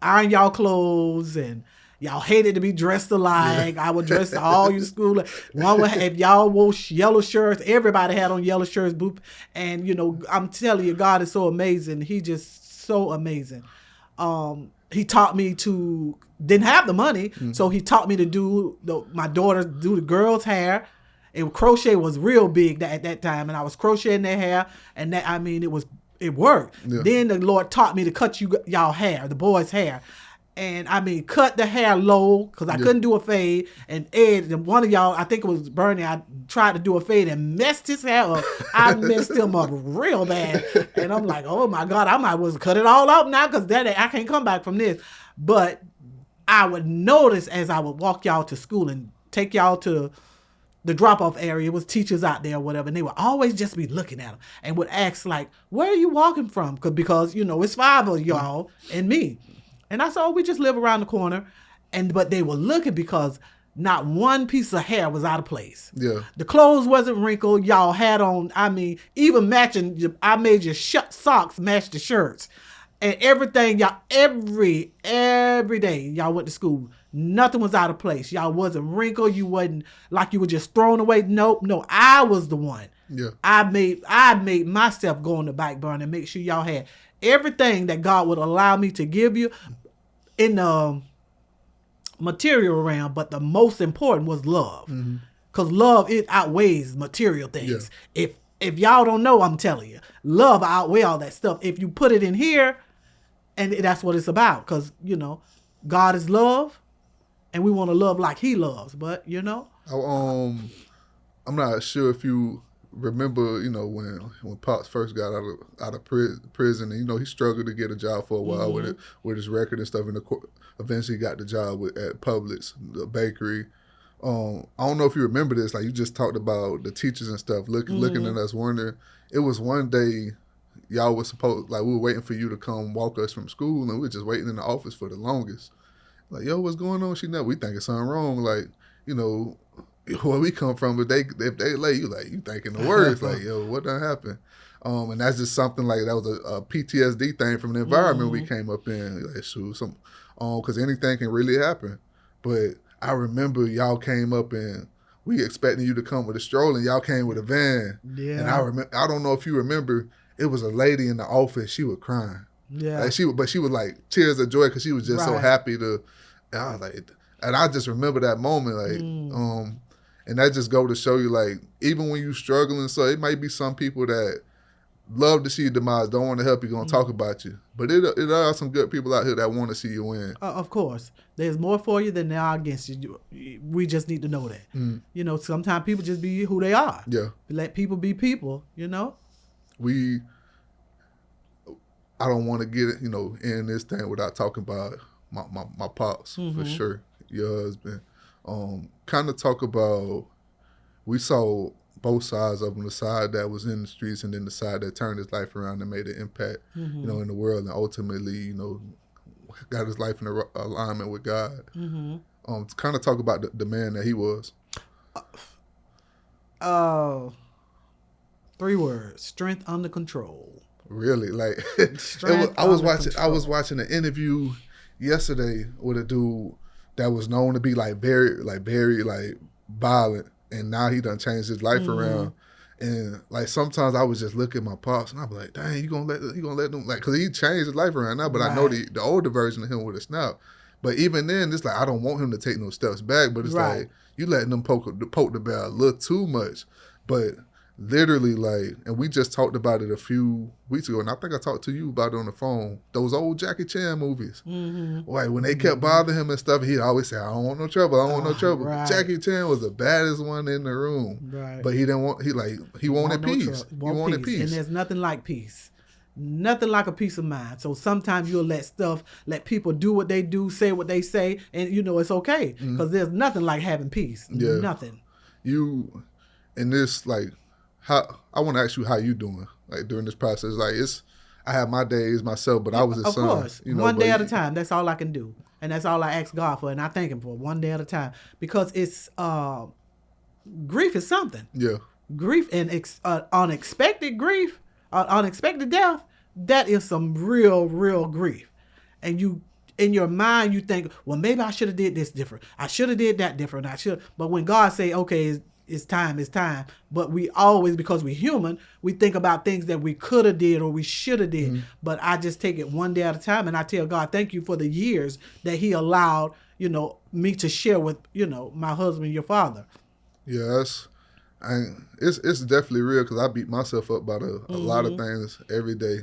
iron y'all clothes, and y'all hated to be dressed alike. I would dress all your school. If y'all wore yellow shirts, everybody had on yellow shirts. And, you know, I'm telling you, God is so amazing. He just so amazing. He taught me didn't have the money, so he taught me to do my daughters do the girls' hair. And crochet was real big at that time, and I was crocheting their hair, and it worked. Then the Lord taught me to cut y'all hair, the boys' hair. And cut the hair low, because I couldn't do a fade. And Ed, one of y'all, I think it was Bernie, I tried to do a fade and messed his hair up. I messed him up real bad. And I'm like, oh my God, I might as well cut it all up now, because I can't come back from this. But I would notice as I would walk y'all to school and take y'all to the drop-off area, it was teachers out there or whatever, and they would always just be looking at them and would ask, like, where are you walking from? Because you know, it's 5 of y'all and me. And I said, we just live around the corner. But they were looking because not one piece of hair was out of place. The clothes wasn't wrinkled. Y'all had on, even matching, I made your socks match the shirts. And everything, y'all, every day y'all went to school, nothing was out of place. Y'all wasn't wrinkled. You wasn't like you were just thrown away. No, I was the one. I made myself go on the back burner and make sure y'all had everything that God would allow me to give you in the material realm. But the most important was love, because love, it outweighs material things. If y'all don't know, I'm telling you, love outweighs all that stuff. If you put it in here, and that's what it's about, because, you know, God is love, and we want to love like he loves. But I'm not sure if you remember, when Pops first got out of prison, and he struggled to get a job for a while with his record and stuff, and eventually got the job at Publix, the bakery. I don't know if you remember this. Like, you just talked about the teachers and stuff looking at us, wondering. It was one day y'all was supposed, like, we were waiting for you to come walk us from school, and we were just waiting in the office for the longest. Like, yo, what's going on? We thinking something wrong. Like, where we come from, if they lay you, like, you thinking the worst. Like, yo, what done happened? And that's just something like that was a PTSD thing from the environment we came up in. Like, shoot, because anything can really happen. But I remember y'all came up and we expecting you to come with a stroller, and y'all came with a van. Yeah. And I don't know if you remember, it was a lady in the office. She was crying. Yeah. Like, but she was like tears of joy because she was just so happy to. And I was like, and I just remember that moment, like, and that just go to show you, like, even when you struggling, so it might be some people that love to see your demise, don't want to help you, gonna talk about you. But it are some good people out here that want to see you win. Of course. There's more for you than there are against you. We just need to know that. Sometimes people just be who they are. Yeah. Let people be people, I don't want to get it, in this thing without talking about my pops, for sure. Your husband. Kind of talk about, we saw both sides of him, the side that was in the streets and then the side that turned his life around and made an impact, in the world, and ultimately, got his life in alignment with God. Kind of talk about the man that he was. 3 words: strength under control. Really, like, I was watching an interview yesterday with a dude that was known to be very violent, and now he done changed his life around. And like, sometimes I was just look at my pops and I'm like, dang, you gonna let them, like, cause he changed his life around now, but I know the older version of him would have snapped. But even then, it's like, I don't want him to take no steps back, but it's like, you letting them poke the bear a little too much. But literally, like, and we just talked about it a few weeks ago, and I think I talked to you about it on the phone, those old Jackie Chan movies. Like, when they kept bothering him and stuff, he'd always say, I don't want no trouble, I don't want no trouble. Jackie Chan was the baddest one in the room. But he didn't want, he wanted peace. He wanted peace. And there's nothing like peace. Nothing like a peace of mind. So sometimes you'll let people do what they do, say what they say, and it's okay. Because there's nothing like having peace. Yeah. Nothing. You, in this, like, I want to ask you how you doing, like, during this process. Like, I have my days myself, but I was his son. Of course, one day at a time. That's all I can do, and that's all I ask God for, and I thank Him for, one day at a time. Because it's grief is something. Yeah. Grief and unexpected grief, unexpected death. That is some real grief, and you. In your mind, you think, well, maybe I should have did this different. I should have did that different. But when God say, okay, it's time. But we always, because we're human, we think about things that we could have did or we should have did. But I just take it one day at a time, and I tell God, thank you for the years that He allowed, me to share with, my husband, your father. Yes. It's definitely real, because I beat myself up about a lot of things every day,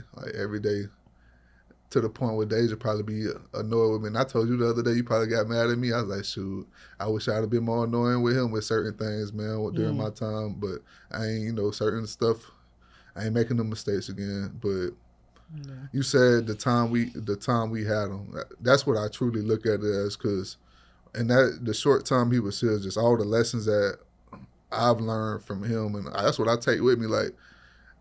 to the point where Deja probably be annoyed with me. And I told you the other day, you probably got mad at me. I was like, shoot, I wish I'd have been more annoying with him with certain things, man, during my time. But I ain't, certain stuff, I ain't making the mistakes again. But you said the time we had him, that's what I truly look at it as, because in the short time he was here, just all the lessons that I've learned from him, and that's what I take with me. Like,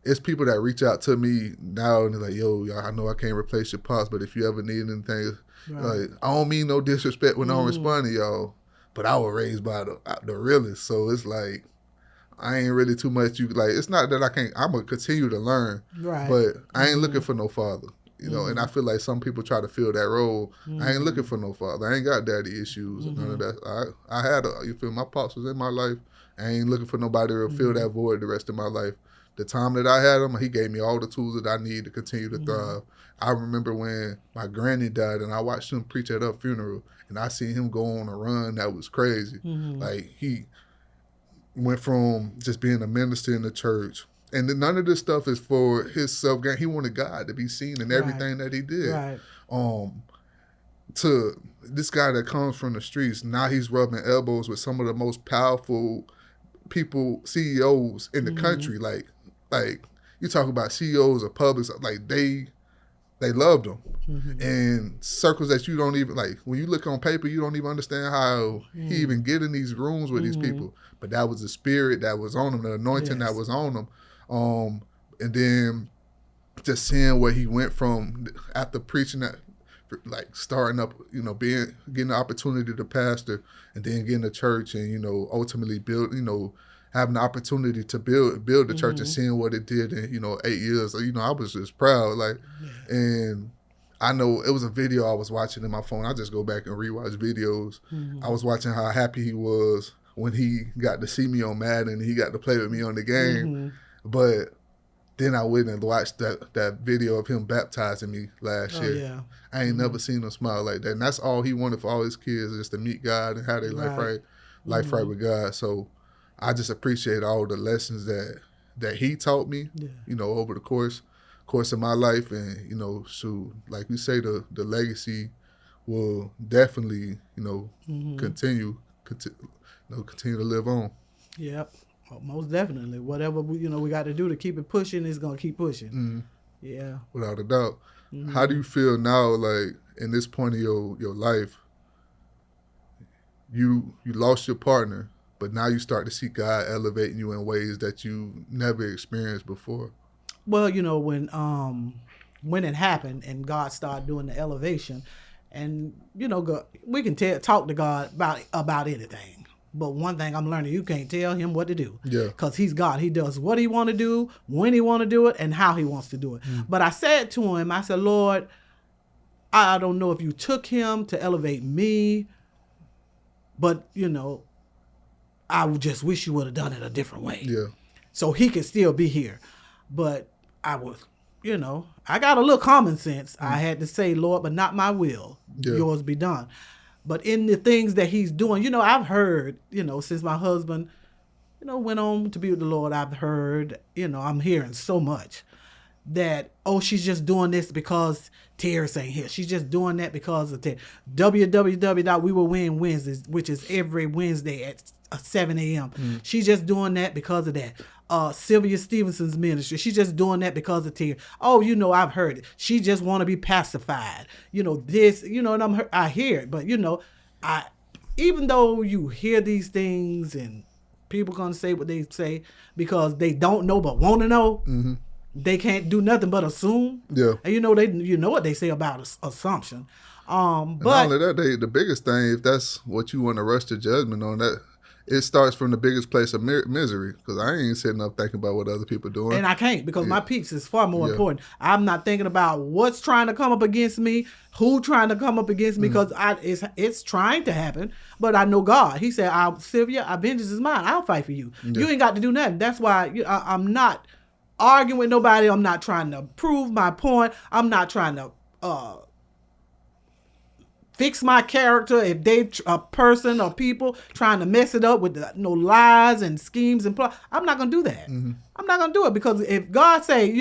it's people that reach out to me now and they're like, yo, I know I can't replace your pops, but if you ever need anything, like, I don't mean no disrespect when I don't respond to y'all, but I was raised by the realest. So it's like, I ain't really too much. It's not that I can't, I'm going to continue to learn, but I ain't looking for no father, and I feel like some people try to fill that role. I ain't looking for no father. I ain't got daddy issues and none of that. I had, my pops was in my life. I ain't looking for nobody to fill that void the rest of my life. The time that I had him, he gave me all the tools that I need to continue to thrive. I remember when my granny died and I watched him preach at her funeral, and I seen him go on a run that was crazy. Like, he went from just being a minister in the church, and none of this stuff is for his self-gain. He wanted God to be seen in everything that he did. to this guy that comes from the streets. Now he's rubbing elbows with some of the most powerful people, CEOs in the country. Like you talk about CEOs of Publix, like they loved him. And circles that you don't even, like, when you look on paper, you don't even understand how he even get in these rooms with these people. But that was the spirit that was on him, the anointing that was on him. And then just seeing where he went from after preaching that, like starting up, getting the opportunity to pastor, and then getting a church, and ultimately build, having the opportunity to build the church, and seeing what it did in 8 years. I was just proud, and I know it was a video I was watching in my phone. I just go back and rewatch videos. I was watching how happy he was when he got to see me on Madden and he got to play with me on the game. But then I went and watched that video of him baptizing me last year. Yeah. I ain't never seen him smile like that. And that's all he wanted for all his kids, is to meet God and have their life right with God. So I just appreciate all the lessons that he taught me, over the course of my life. And, so like we say, the legacy will definitely, continue to live on. Yep. Well, most definitely. Whatever we got to do to keep it pushing is going to keep pushing. Yeah. Without a doubt. How do you feel now, like, in this point of your life, you lost your partner, but now you start to see God elevating you in ways that you never experienced before? Well, when it happened and God started doing the elevation, and God, we can talk to God about anything. But one thing I'm learning, you can't tell him what to do. Yeah. Because he's God. He does what he want to do, when he want to do it, and how he wants to do it. But I said to him, I said, Lord, I don't know if you took him to elevate me, but, I would just wish you would have done it a different way. Yeah. So he could still be here. But I was, I got a little common sense. I had to say, Lord, but not my will. Yeah. Yours be done. But in the things that he's doing, I've heard, since my husband, went on to be with the Lord, I've heard, I'm hearing so much that, she's just doing this because Terrence ain't here. She's just doing that because of Terrence. www.wewillwin.Wednesdays, which is every Wednesday at 7 a.m. She's just doing that because of that. Sylvia Stevenson's ministry, she's just doing that because of Terrence. I've heard it. She just want to be pacified. This, and I hear it. But, even though you hear these things and people going to say what they say because they don't know but want to know, they can't do nothing but assume. Yeah. And what they say about assumption. But not only that, the biggest thing, if that's what you want to rush to judgment on, that it starts from the biggest place of misery, because I ain't sitting up thinking about what other people are doing. And I can't, because my peace is far more important. I'm not thinking about what's trying to come up against me, who trying to come up against me, because it's trying to happen, but I know God. He said, Sylvia, vengeance is mine. I'll fight for you. Yeah. You ain't got to do nothing. That's why I'm not arguing with nobody. I'm not trying to prove my point. I'm not trying to fix my character. If they a person or people trying to mess it up with lies and schemes and plot, I'm not gonna do that. I'm not gonna do it, because if God say,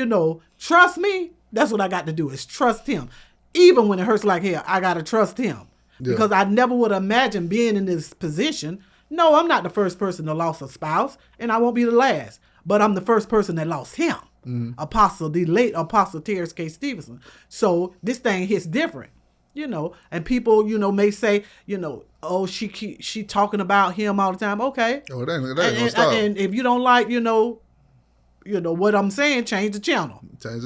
trust me, that's what I got to do, is trust him. Even when it hurts like hell, I gotta trust him. Yeah. Because I never would imagine being in this position. No, I'm not the first person that lost a spouse, and I won't be the last. But I'm the first person that lost him. The late Apostle Terrence K. Stevenson. So this thing hits different. And people, may say, she talking about him all the time. Okay. Oh, that ain't gonna stop. And if you don't like, what I'm saying, change the channel. Change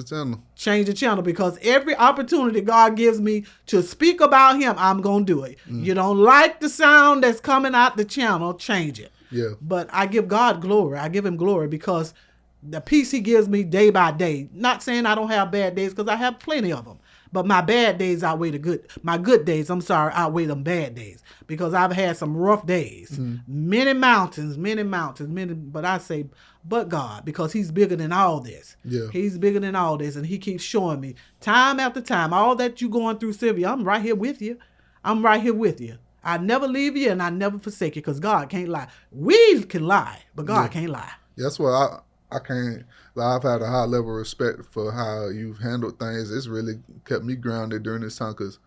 the channel, because every opportunity God gives me to speak about him, I'm going to do it. You don't like the sound that's coming out the channel, change it. Yeah. But I give God glory. I give him glory, because the peace he gives me day by day, not saying I don't have bad days, because I have plenty of them. But my bad days outweigh my good days, outweigh them bad days. Because I've had some rough days. Many mountains, but I say, but God, because he's bigger than all this. Yeah. He's bigger than all this, and he keeps showing me time after time, all that you going through, Sylvia, I'm right here with you. I never leave you, and I never forsake you, because God can't lie. We can lie, but God can't lie. That's why I can't. I've had a high level of respect for how you've handled things. It's really kept me grounded during this time, because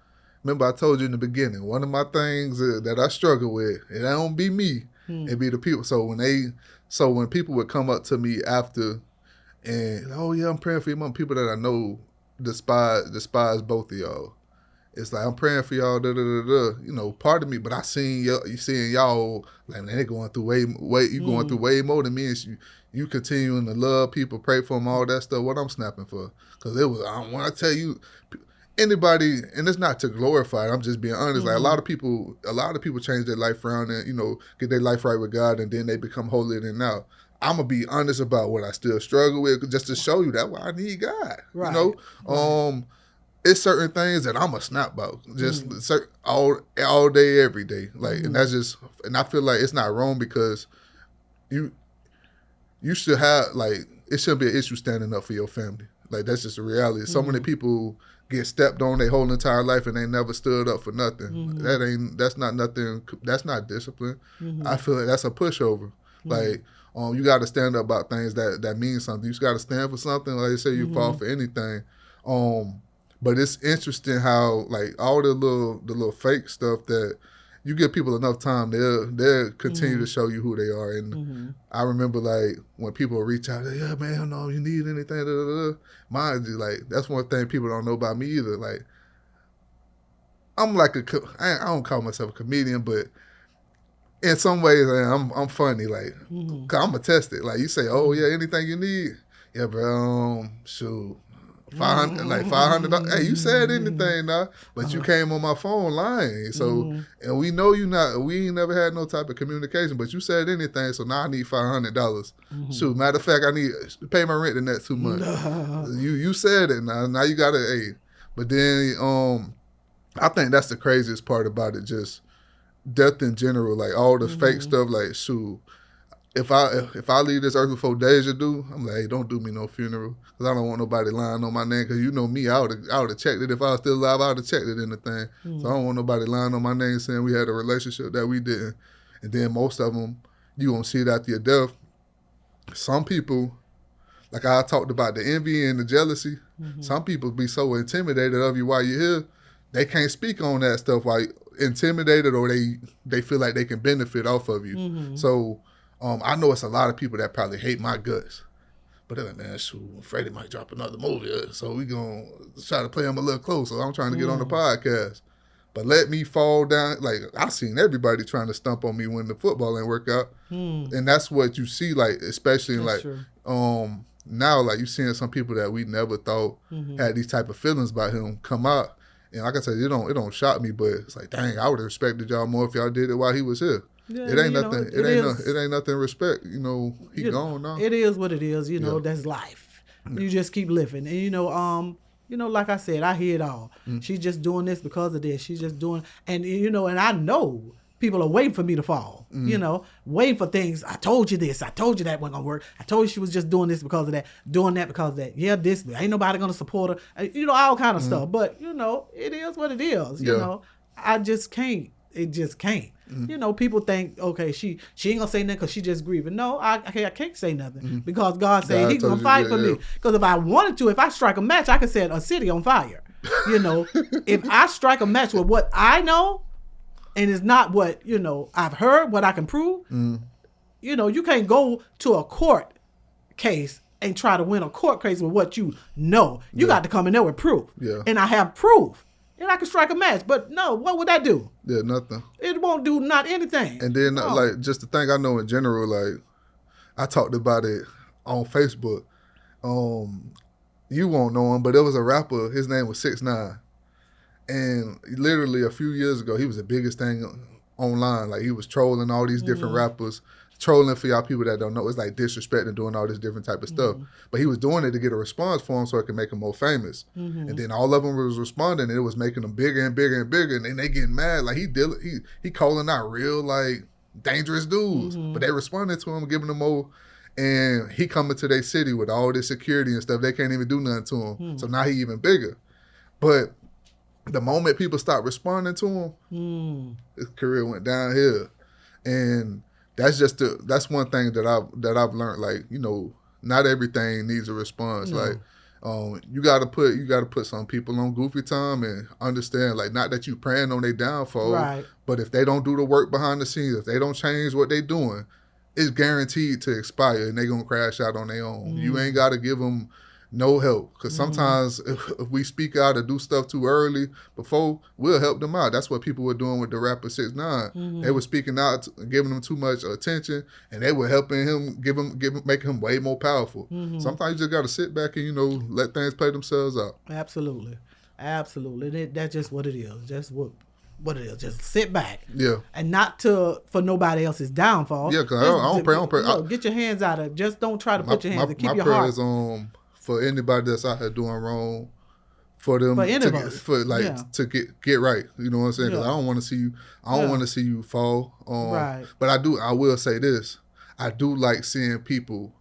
remember I told you in the beginning, one of my things that I struggle with, it don't be me, it be the people. So when people would come up to me after and, oh yeah, I'm praying for you, mom, people that I know despise both of y'all. It's like, I'm praying for y'all, You know, part of me, but I seeing y'all, like, man, they going through going through way more than me, and you continuing to love people, pray for them, all that stuff. What I'm snapping for, because when I tell you, anybody, and it's not to glorify it, I'm just being honest. Like, a lot of people change their life around and, you know, get their life right with God, and then they become holier than now. I'm gonna be honest about what I still struggle with, just to show you that why I need God. Right. You know, it's certain things that I'm a snap about, just all day, every day. Like, and that's just, and I feel like it's not wrong, because you should have, like, it shouldn't be an issue standing up for your family. Like, that's just a reality. So many people get stepped on their whole entire life and they never stood up for nothing. That's not discipline. I feel like that's a pushover. Like, you got to stand up about things that mean something. You got to stand for something. Like I say, you fall for anything. But it's interesting how, like, all the little fake stuff that you give people enough time, they'll continue to show you who they are. And I remember, like, when people reach out, like, yeah, man, no, you need anything, Mind you, like, that's one thing people don't know about me either. Like, I'm like I don't call myself a comedian, but in some ways, I'm funny. Like, cause I'm a test it. Like, you say, oh yeah, anything you need, yeah, bro. Shoot, $500. Hey, you said anything now, but you came on my phone lying. So, and we know we ain't never had no type of communication, but you said anything. So now I need $500. Shoot, matter of fact, I need to pay my rent the next 2 months. You said it now you got to, hey. But then, I think that's the craziest part about it. Just death in general, like all the fake stuff. Like, shoot, if I leave this earth before days are due, I'm like, hey, don't do me no funeral, because I don't want nobody lying on my name. Because you know me, I would have checked it. If I was still alive, I would have checked it in the thing. So I don't want nobody lying on my name saying we had a relationship that we didn't. And then most of them, you gonna see it after your death. Some people, like I talked about the envy and the jealousy, some people be so intimidated of you while you're here, they can't speak on that stuff while intimidated, or they feel like they can benefit off of you. So I know it's a lot of people that probably hate my guts, but they're like, man, shoot, Freddie might drop another movie, so we gonna try to play him a little closer. I'm trying to get on the podcast, but let me fall down. Like, I seen everybody trying to stump on me when the football ain't work out, and that's what you see, like, especially that's like true. Now, like, you seeing some people that we never thought had these type of feelings about him come out. And like I said, it don't shock me, but it's like, dang, I would have respected y'all more if y'all did it while he was here. Yeah, it ain't nothing. It ain't nothing respect. You know, he gone now. It is what it is. You know, that's life. You just keep living, and you know, like I said, I hear it all. She's just doing this because of this. She's just doing, and you know, and I know people are waiting for me to fall. You know, waiting for things. I told you this. I told you that wasn't gonna work. I told you she was just doing this because of that. Doing that because of that. Yeah, this. Ain't nobody gonna support her. You know, all kind of stuff. But you know, it is what it is. You know, I just can't. It just can't. You know, people think, okay, she ain't gonna say nothing because she just grieving. No, I can't say nothing because God said He's gonna fight for me. Because if I wanted to, if I strike a match, I could set a city on fire. You know, if I strike a match with what I know, and it's not what, you know, I've heard, what I can prove, you know, you can't go to a court case and try to win a court case with what you know. You got to come in there with proof. And I have proof. And I can strike a match. But no, what would that do? Yeah, nothing. It won't do not anything. And then, like, just the thing I know in general, like, I talked about it on Facebook. You won't know him, but there was a rapper, his name was 6ix9ine. And literally a few years ago, he was the biggest thing online. Like, he was trolling all these different rappers. Trolling, for y'all people that don't know, it's like disrespecting, doing all this different type of stuff. But he was doing it to get a response for him so it could make him more famous. And then all of them was responding, and it was making them bigger and bigger and bigger. And then they getting mad. Like, he calling out real, like, dangerous dudes. But they responded to him, giving them more. And he coming to their city with all this security and stuff. They can't even do nothing to him. So now he even bigger. But the moment people stopped responding to him, his career went downhill. And that's one thing that I've learned. Like, you know, not everything needs a response. No. Like, You gotta put some people on goofy time and understand, like, not that you praying on their downfall, Right. but if they don't do the work behind the scenes, if they don't change what they doing, it's guaranteed to expire and they gonna crash out on their own. You ain't gotta give them no help, because sometimes if we speak out or do stuff too early before, we'll help them out. That's what people were doing with the rapper 6ix9ine. They were speaking out, giving him too much attention, and they were helping him, making him way more powerful. Sometimes you just got to sit back and, let things play themselves out. Absolutely. That's just what it is. Just what it is. Just sit back. Yeah. And not for nobody else's downfall. Yeah, because I don't pray. Get your hands out of it. Just don't try to put your hands and keep your prayer heart. Is for anybody that's out here doing wrong, for them to get right. You know what I'm saying? Because I don't want to see you. I don't want to see you fall. Right. But I will say this. I do like seeing people,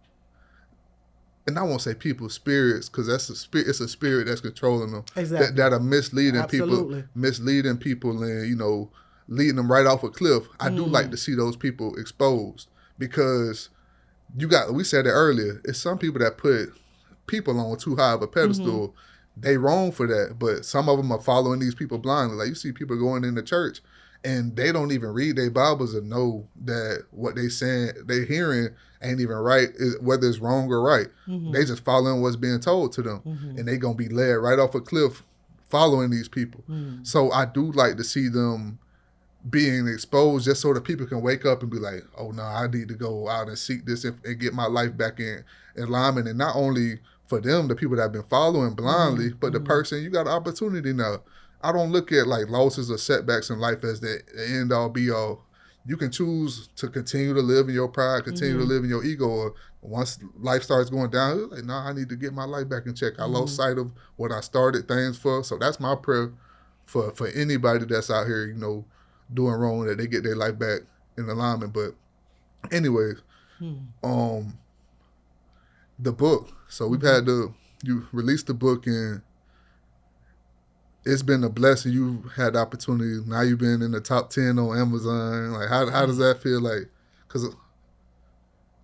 and I won't say people spirits, because it's a spirit that's controlling them. Exactly. That are misleading Absolutely. people, and leading them right off a cliff. I do like to see those people exposed, because we said it earlier. It's some people that put people on too high of a pedestal. They wrong for that, but some of them are following these people blindly. Like, you see people going into church and they don't even read their Bibles and know that what they hearing ain't even right, whether it's wrong or right. They just following what's being told to them, and they gonna be led right off a cliff following these people. So I do like to see them being exposed, just so that people can wake up and be like, oh no, I need to go out and seek this and get my life back in alignment. And not only for them, the people that have been following blindly, but the person, you got an opportunity now. I don't look at like losses or setbacks in life as the end all be all. You can choose to continue to live in your pride, continue to live in your ego, or once life starts going down, you're like, I need to get my life back in check. I lost sight of what I started things for. So that's my prayer for anybody that's out here, doing wrong, that they get their life back in alignment. But anyways, the book. So we've had you released the book, and it's been a blessing. You've had the opportunity. Now you've been in the top 10 on Amazon. Like, how does that feel like? Because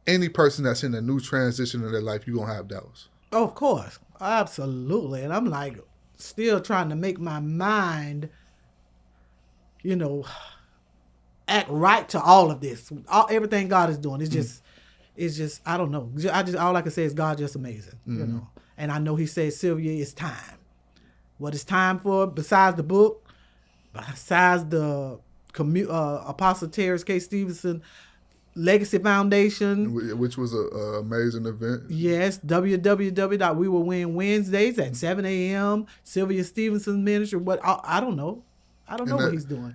any person that's in a new transition in their life, you're going to have doubts. Oh, of course. Absolutely. And I'm like still trying to make my mind, act right to all of this. Everything God is doing. It's just, I don't know. All I can say is God just amazing, And I know He says, Sylvia, it's time. What it's time for, besides the book, besides the Apostle Terrence K. Stevenson Legacy Foundation. Which was an amazing event. Yes, www.wewillwinwednesdays at 7 a.m. Sylvia Stevenson Ministry. What I don't know. I don't know what he's doing.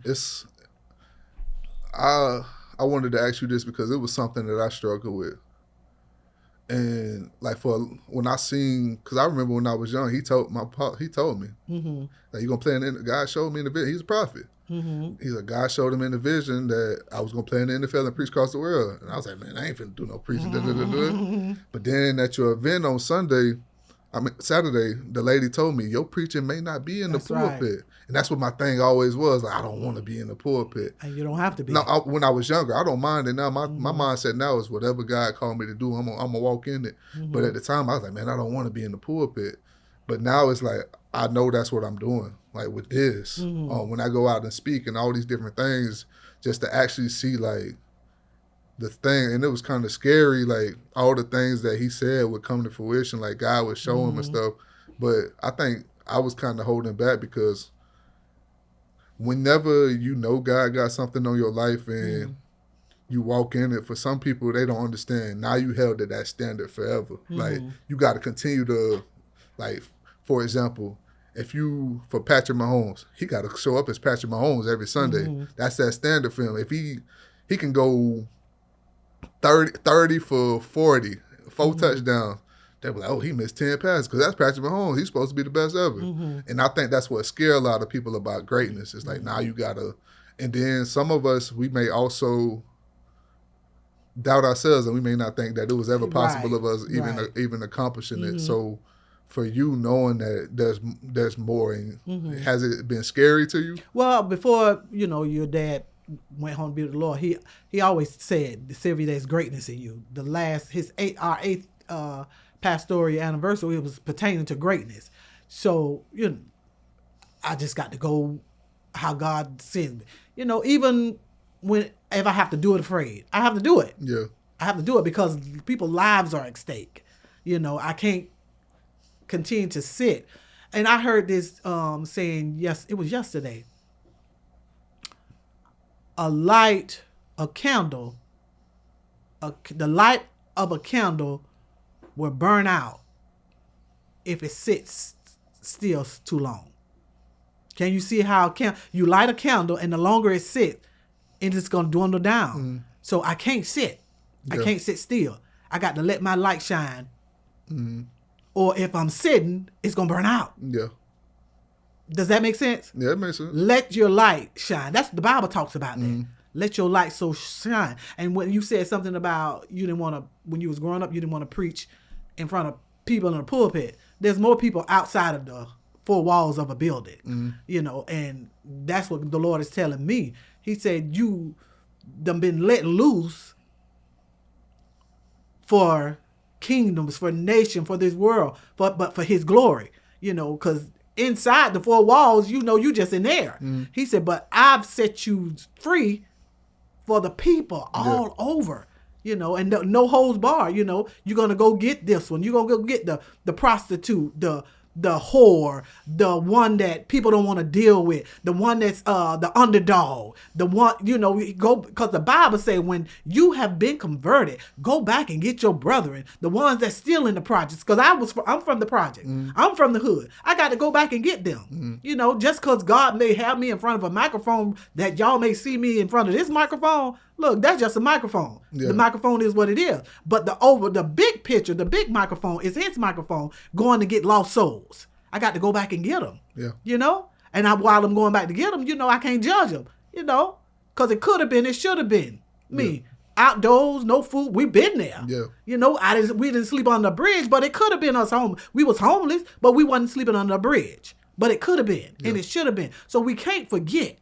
I wanted to ask you this because it was something that I struggled with. And like when I seen, because I remember when I was young, he told me that you're gonna play in. God showed me in the vision. He's a prophet. He's a God showed him in the vision that I was gonna play in the NFL and preach across the world. And I was like, man, I ain't finna do no preaching. But then at your event on Saturday, the lady told me your preaching may not be in the pulpit. Right. And that's what my thing always was. Like, I don't want to be in the pulpit. And you don't have to be. No, when I was younger, I don't mind it now. My mindset now is whatever God called me to do, I'm gonna walk in it. But at the time, I was like, man, I don't want to be in the pulpit. But now it's like, I know that's what I'm doing. Like with this, when I go out and speak and all these different things, just to actually see like the thing. And it was kind of scary, like all the things that he said would come to fruition, like God would show him and stuff. But I think I was kind of holding back because whenever God got something on your life and you walk in it, for some people, they don't understand. Now you held to that standard forever. Like, you got to continue to, like, for example, for Patrick Mahomes, he got to show up as Patrick Mahomes every Sunday. That's that standard for him. If he can go 30 for 40, 4 touchdowns, they were like, oh, he missed 10 passes because that's Patrick Mahomes. He's supposed to be the best ever. And I think that's what scares a lot of people about greatness. It's like, now you got to, and then some of us, we may also doubt ourselves and we may not think that it was ever possible of us even accomplishing it. So for you knowing that there's more, and has it been scary to you? Well, before, your dad went home to be with the Lord, he always said, Sylvia, there's greatness in you. Our eighth pastoral anniversary. It was pertaining to greatness. So, I just got to go how God sends me. Even if I have to do it afraid, I have to do it. Yeah. I have to do it because people's lives are at stake. I can't continue to sit. And I heard this saying, yes, it was yesterday. The light of a candle will burn out if it sits still too long. Can you see how you light a candle and the longer it sits, it's going to dwindle down. Mm-hmm. So I can't sit. Yeah. I can't sit still. I got to let my light shine. Mm-hmm. Or if I'm sitting, it's going to burn out. Yeah. Does that make sense? Yeah, it makes sense. Let your light shine. That's the Bible talks about that. Mm-hmm. Let your light so shine. And when you said something about you didn't want to, when you was growing up, you didn't want to preach in front of people in the pulpit. There's more people outside of the four walls of a building, and that's what the Lord is telling me. He said, you done been let loose for kingdoms, for nation, for this world, but for his glory, because inside the four walls, you just in there. Mm. He said, but I've set you free for the people all over, and no holds barred. You're going to go get this one. You're going to go get the prostitute, the whore, the one that people don't want to deal with, the one that's the underdog, the one, go, because the Bible say when you have been converted, go back and get your brethren, the ones that's still in the projects, because I'm from the project. Mm. I'm from the hood. I got to go back and get them. Mm. Just because God may have me in front of a microphone that y'all may see me in front of this microphone, look, that's just a microphone. Yeah. The microphone is what it is. But the big picture, the big microphone is his microphone going to get lost souls. I got to go back and get them. Yeah. And while I'm going back to get them, I can't judge them, because it could have been, it should have been me. Yeah. Outdoors, no food. We've been there. Yeah. We didn't sleep on the bridge, but it could have been us home. We was homeless, but we wasn't sleeping on the bridge. But it could have been, and it should have been. So we can't forget.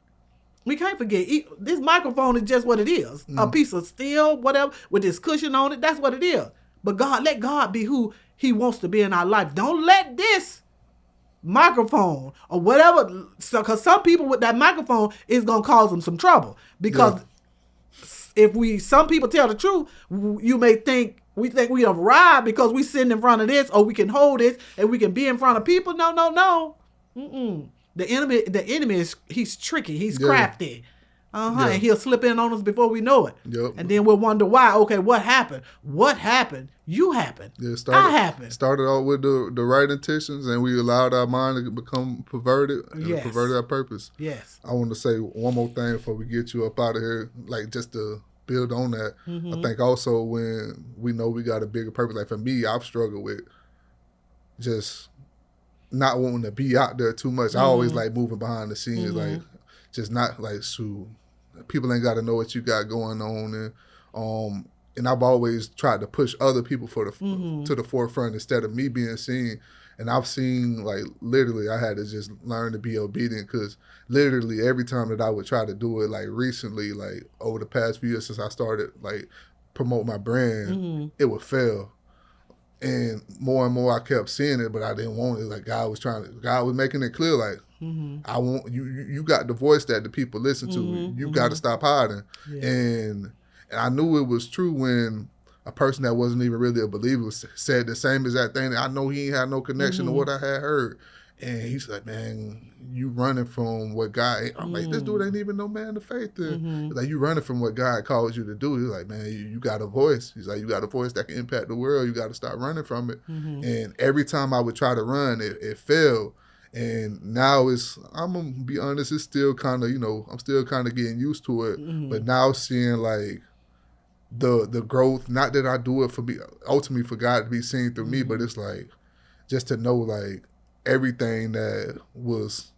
This microphone is just what it is. A piece of steel, whatever, with this cushion on it. That's what it is. But let God be who he wants to be in our life. Don't let this microphone or whatever, because some people with that microphone is going to cause them some trouble. Because some people tell the truth, you may think we have arrived because we sitting in front of this, or we can hold this and we can be in front of people. No. Mm-mm. The enemy he's tricky. He's crafty. Yeah. And he'll slip in on us before we know it. Yep. And then we'll wonder why. Okay, what happened? What happened? You happened. Yeah, I happened. Started out with the right intentions, and we allowed our mind to become perverted and perverted our purpose. Yes. I want to say one more thing before we get you up out of here, like just to build on that. Mm-hmm. I think also when we know we got a bigger purpose, like for me, I've struggled with just not wanting to be out there too much. Mm-hmm. I always like moving behind the scenes, like just not like people ain't got to know what you got going on, and I've always tried to push other people to the forefront instead of me being seen. And I've seen, like, literally I had to just learn to be obedient, because literally every time that I would try to do it, like recently, like over the past few years since I started like promote my brand, it would fail. And more I kept seeing it, but I didn't want it. Like God was making it clear, like, I want you got the voice that the people listen to. You got to stop hiding. Yeah. And I knew it was true when a person that wasn't even really a believer said the same exact thing. I know he ain't had no connection to what I had heard. And he's like, man, you running from what God, I'm like, this dude ain't even no man of faith. Like, you running from what God calls you to do. He's like, man, you got a voice. He's like, you got a voice that can impact the world. You got to stop running from it. And every time I would try to run, it failed. And now I'm going to be honest, it's still kind of, I'm still kind of getting used to it. But now seeing like the growth, not that I do it for me, ultimately for God to be seen through me, but it's like just to know like everything that was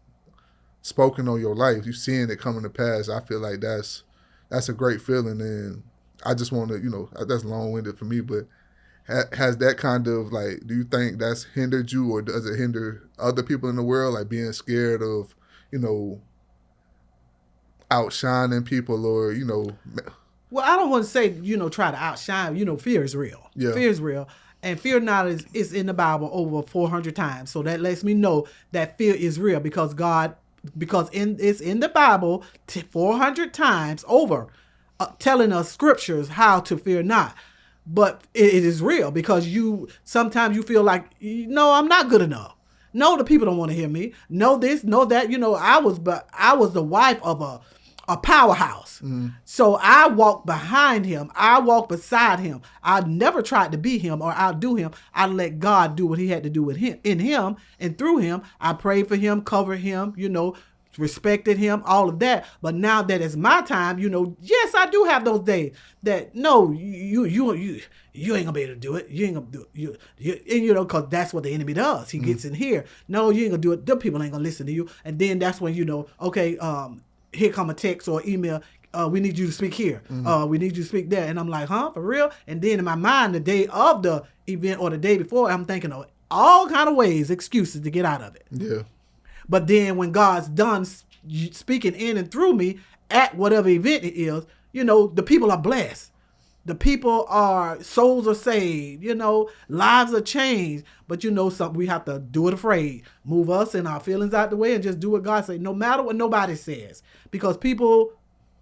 spoken on your life, you seeing it coming to pass. I feel like that's a great feeling. And I just want to, that's long-winded for me, but has that kind of like, do you think that's hindered you, or does it hinder other people in the world, like being scared of, outshining people, or, Well, I don't want to say, try to outshine, fear is real. Yeah. Fear is real. And fear not is in the Bible over 400 times. So that lets me know that fear is real because it's in the Bible 400 times over, telling us scriptures how to fear not. But it is real because sometimes you feel like, no, I'm not good enough. No, the people don't want to hear me. No this, no that. I was the wife of a powerhouse. So I walked behind him. I walked beside him. I never tried to be him or outdo him. I let God do what he had to do with him, in him and through him. I prayed for him, covered him, respected him, all of that. But now that it's my time, yes, I do have those days that no, you ain't gonna be able to do it. You ain't gonna do it. And cause that's what the enemy does. He gets in here. No, you ain't gonna do it. The people ain't gonna listen to you. And then that's when okay, here come a text or email. We need you to speak here. We need you to speak there. And I'm like, huh, for real? And then in my mind, the day of the event or the day before, I'm thinking of all kind of ways, excuses to get out of it. Yeah. But then when God's done speaking in and through me at whatever event it is, the people are blessed. The souls are saved, lives are changed. But something, we have to do it afraid. Move us and our feelings out the way and just do what God says, no matter what nobody says. Because people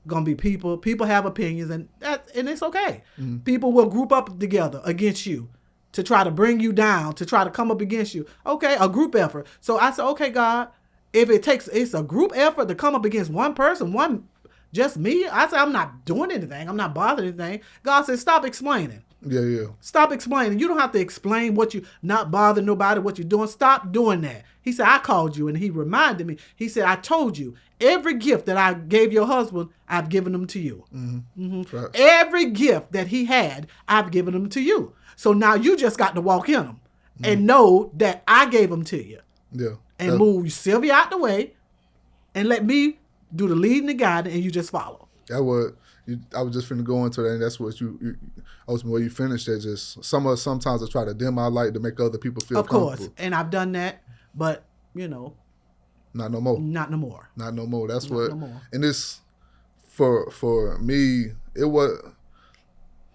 gonna be people. People have opinions and it's okay. People will group up together against you to try to bring you down, to try to come up against you. Okay, a group effort. So I said, okay, God, if it's a group effort to come up against one person, just me, I said, I'm not doing anything. I'm not bothering anything. God said, stop explaining. Yeah. Stop explaining. You don't have to explain what you, not bother nobody, what you're doing. Stop doing that. He said, I called you. And he reminded me. He said, I told you, every gift that I gave your husband, I've given them to you. Right. Every gift that he had, I've given them to you. So now you just got to walk in them and know that I gave them to you. Yeah. And move Sylvia out the way and let me do the leading and guiding and you just follow. I was just finna go into that, and that's what you ultimately where you finished that. Just sometimes I try to dim my light to make other people feel comfortable. Of course, and I've done that, but not no more. Not no more. Not no more. That's what. No more. And this for me, it was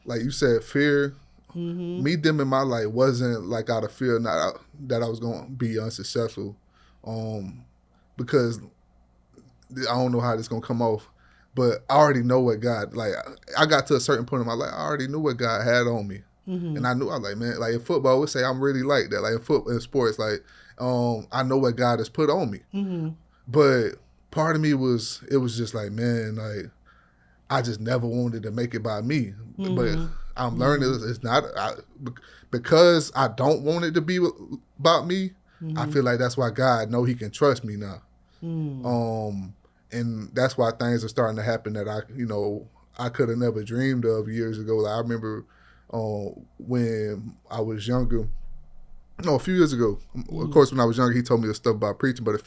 like you said, fear. Me dimming my light wasn't like out of fear that I was going to be unsuccessful, because I don't know how this gonna come off, but I already know what God, like, I got to a certain point in my life, I already knew what God had on me. And I knew, I was like, man, like in football, we say I'm really like that. Like in sports, like, I know what God has put on me. But part of me it was just like, man, like, I just never wanted to make it by me. But I'm learning it's not, because I don't want it to be about me, I feel like that's why God know he can trust me now. And that's why things are starting to happen that I could have never dreamed of years ago. Like I remember when I was younger, a few years ago. Of course, when I was younger, he told me the stuff about preaching. But a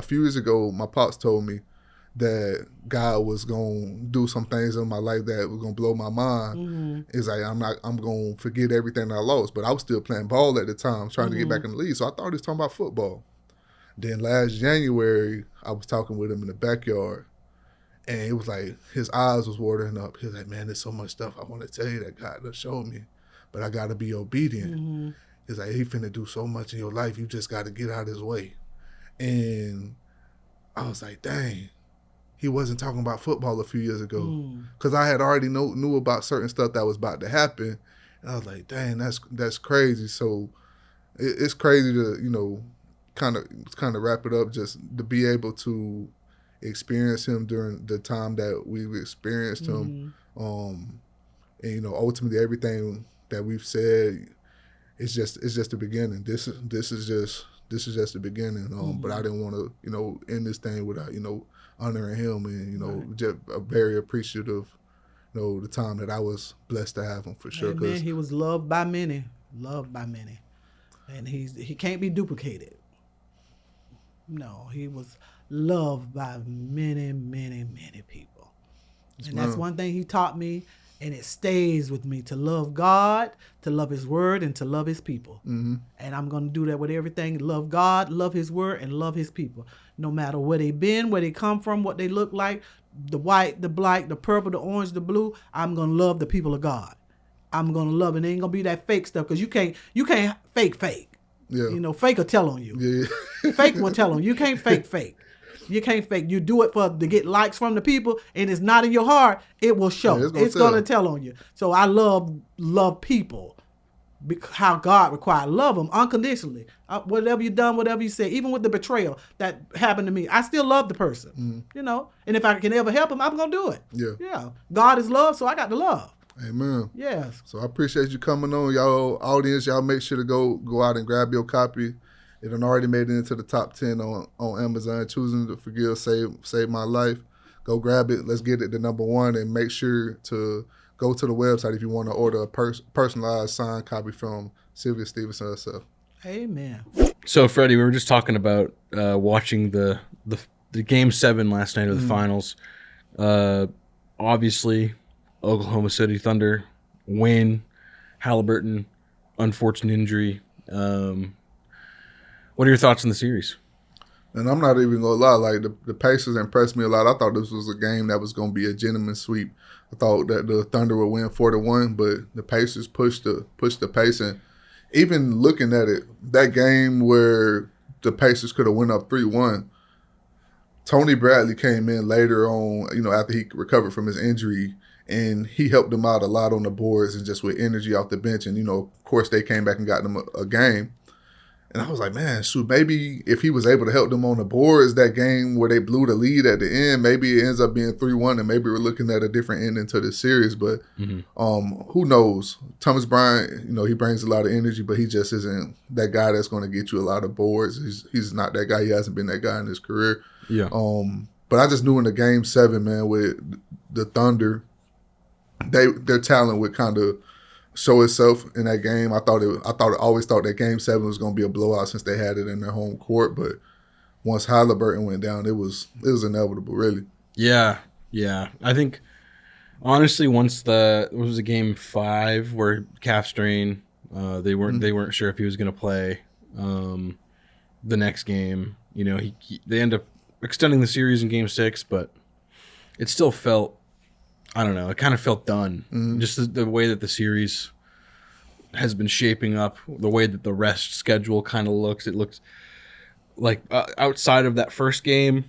few years ago, my pops told me that God was gonna do some things in my life that was gonna blow my mind. It's like I'm gonna forget everything I lost. But I was still playing ball at the time, trying to get back in the league. So I thought he was talking about football. Then last January, I was talking with him in the backyard, and it was like his eyes was watering up. He was like, man, there's so much stuff I want to tell you that God has showed me, but I got to be obedient. He's like, he finna do so much in your life, you just got to get out of his way. And I was like, dang, he wasn't talking about football a few years ago, because I had already knew about certain stuff that was about to happen. And I was like, dang, that's crazy. So it's crazy to, kind of wrap it up, just to be able to experience him during the time that we've experienced him, and ultimately everything that we've said, it's just the beginning. This is just the beginning. But I didn't want to end this thing without honoring him and just very appreciative the time that I was blessed to have him, for sure. Amen. He was loved by many, and he can't be duplicated. No, he was loved by many, many, many people. And that's one thing he taught me, and it stays with me, to love God, to love his word, and to love his people. And I'm going to do that with everything. Love God, love his word, and love his people. No matter where they've been, where they come from, what they look like, the white, the black, the purple, the orange, the blue, I'm going to love the people of God. I'm gonna love it. And it ain't gonna be that fake stuff because you can't fake. Yeah. You know, fake will tell on you. Yeah. Fake will tell on you. You can't fake. You can't fake. You do it to get likes from the people, and it's not in your heart. It will show. Yeah, it's gonna tell on you. So I love people. How God required. Love them unconditionally. Whatever you done, whatever you said, even with the betrayal that happened to me, I still love the person. You know, and if I can ever help him, I'm gonna do it. Yeah. God is love, so I got to love. Amen. Yes. So I appreciate you coming on, y'all audience. Y'all make sure to go out and grab your copy. It done already made it into the top 10 on Amazon. Choosing to Forgive Save My Life. Go grab it. Let's get it to number 1, and make sure to go to the website if you want to order a personalized signed copy from Sylvia Stevenson herself. Amen. So, Freddie, we were just talking about watching the Game 7 last night of the finals. Obviously, Oklahoma City Thunder win. Halliburton, unfortunate injury. What are your thoughts on the series? And I'm not even going to lie, like the Pacers impressed me a lot. I thought this was a game that was going to be a gentleman's sweep. I thought that the Thunder would win 4-1, but the Pacers pushed the pace. And even looking at it, that game where the Pacers could have went up 3-1, Tony Bradley came in later on, after he recovered from his injury, and he helped them out a lot on the boards and just with energy off the bench. And, of course, they came back and got them a game. And I was like, man, shoot, maybe if he was able to help them on the boards, that game where they blew the lead at the end, maybe it ends up being 3-1, and maybe we're looking at a different ending to this series. But who knows? Thomas Bryant, he brings a lot of energy, but he just isn't that guy that's going to get you a lot of boards. He's not that guy. He hasn't been that guy in his career. Yeah. But I just knew in the Game 7, man, with the Thunder, their talent would kind of show itself in that game. I always thought that Game 7 was going to be a blowout since they had it in their home court. But once Halliburton went down, it was inevitable, really. Yeah. I think honestly, once it was a Game 5 where calf strain, they weren't sure if he was going to play the next game. They end up extending the series in Game 6, but it still felt, I don't know, it kind of felt done. Just the way that the series has been shaping up, the way that the rest schedule kind of looks. It looks like outside of that first game,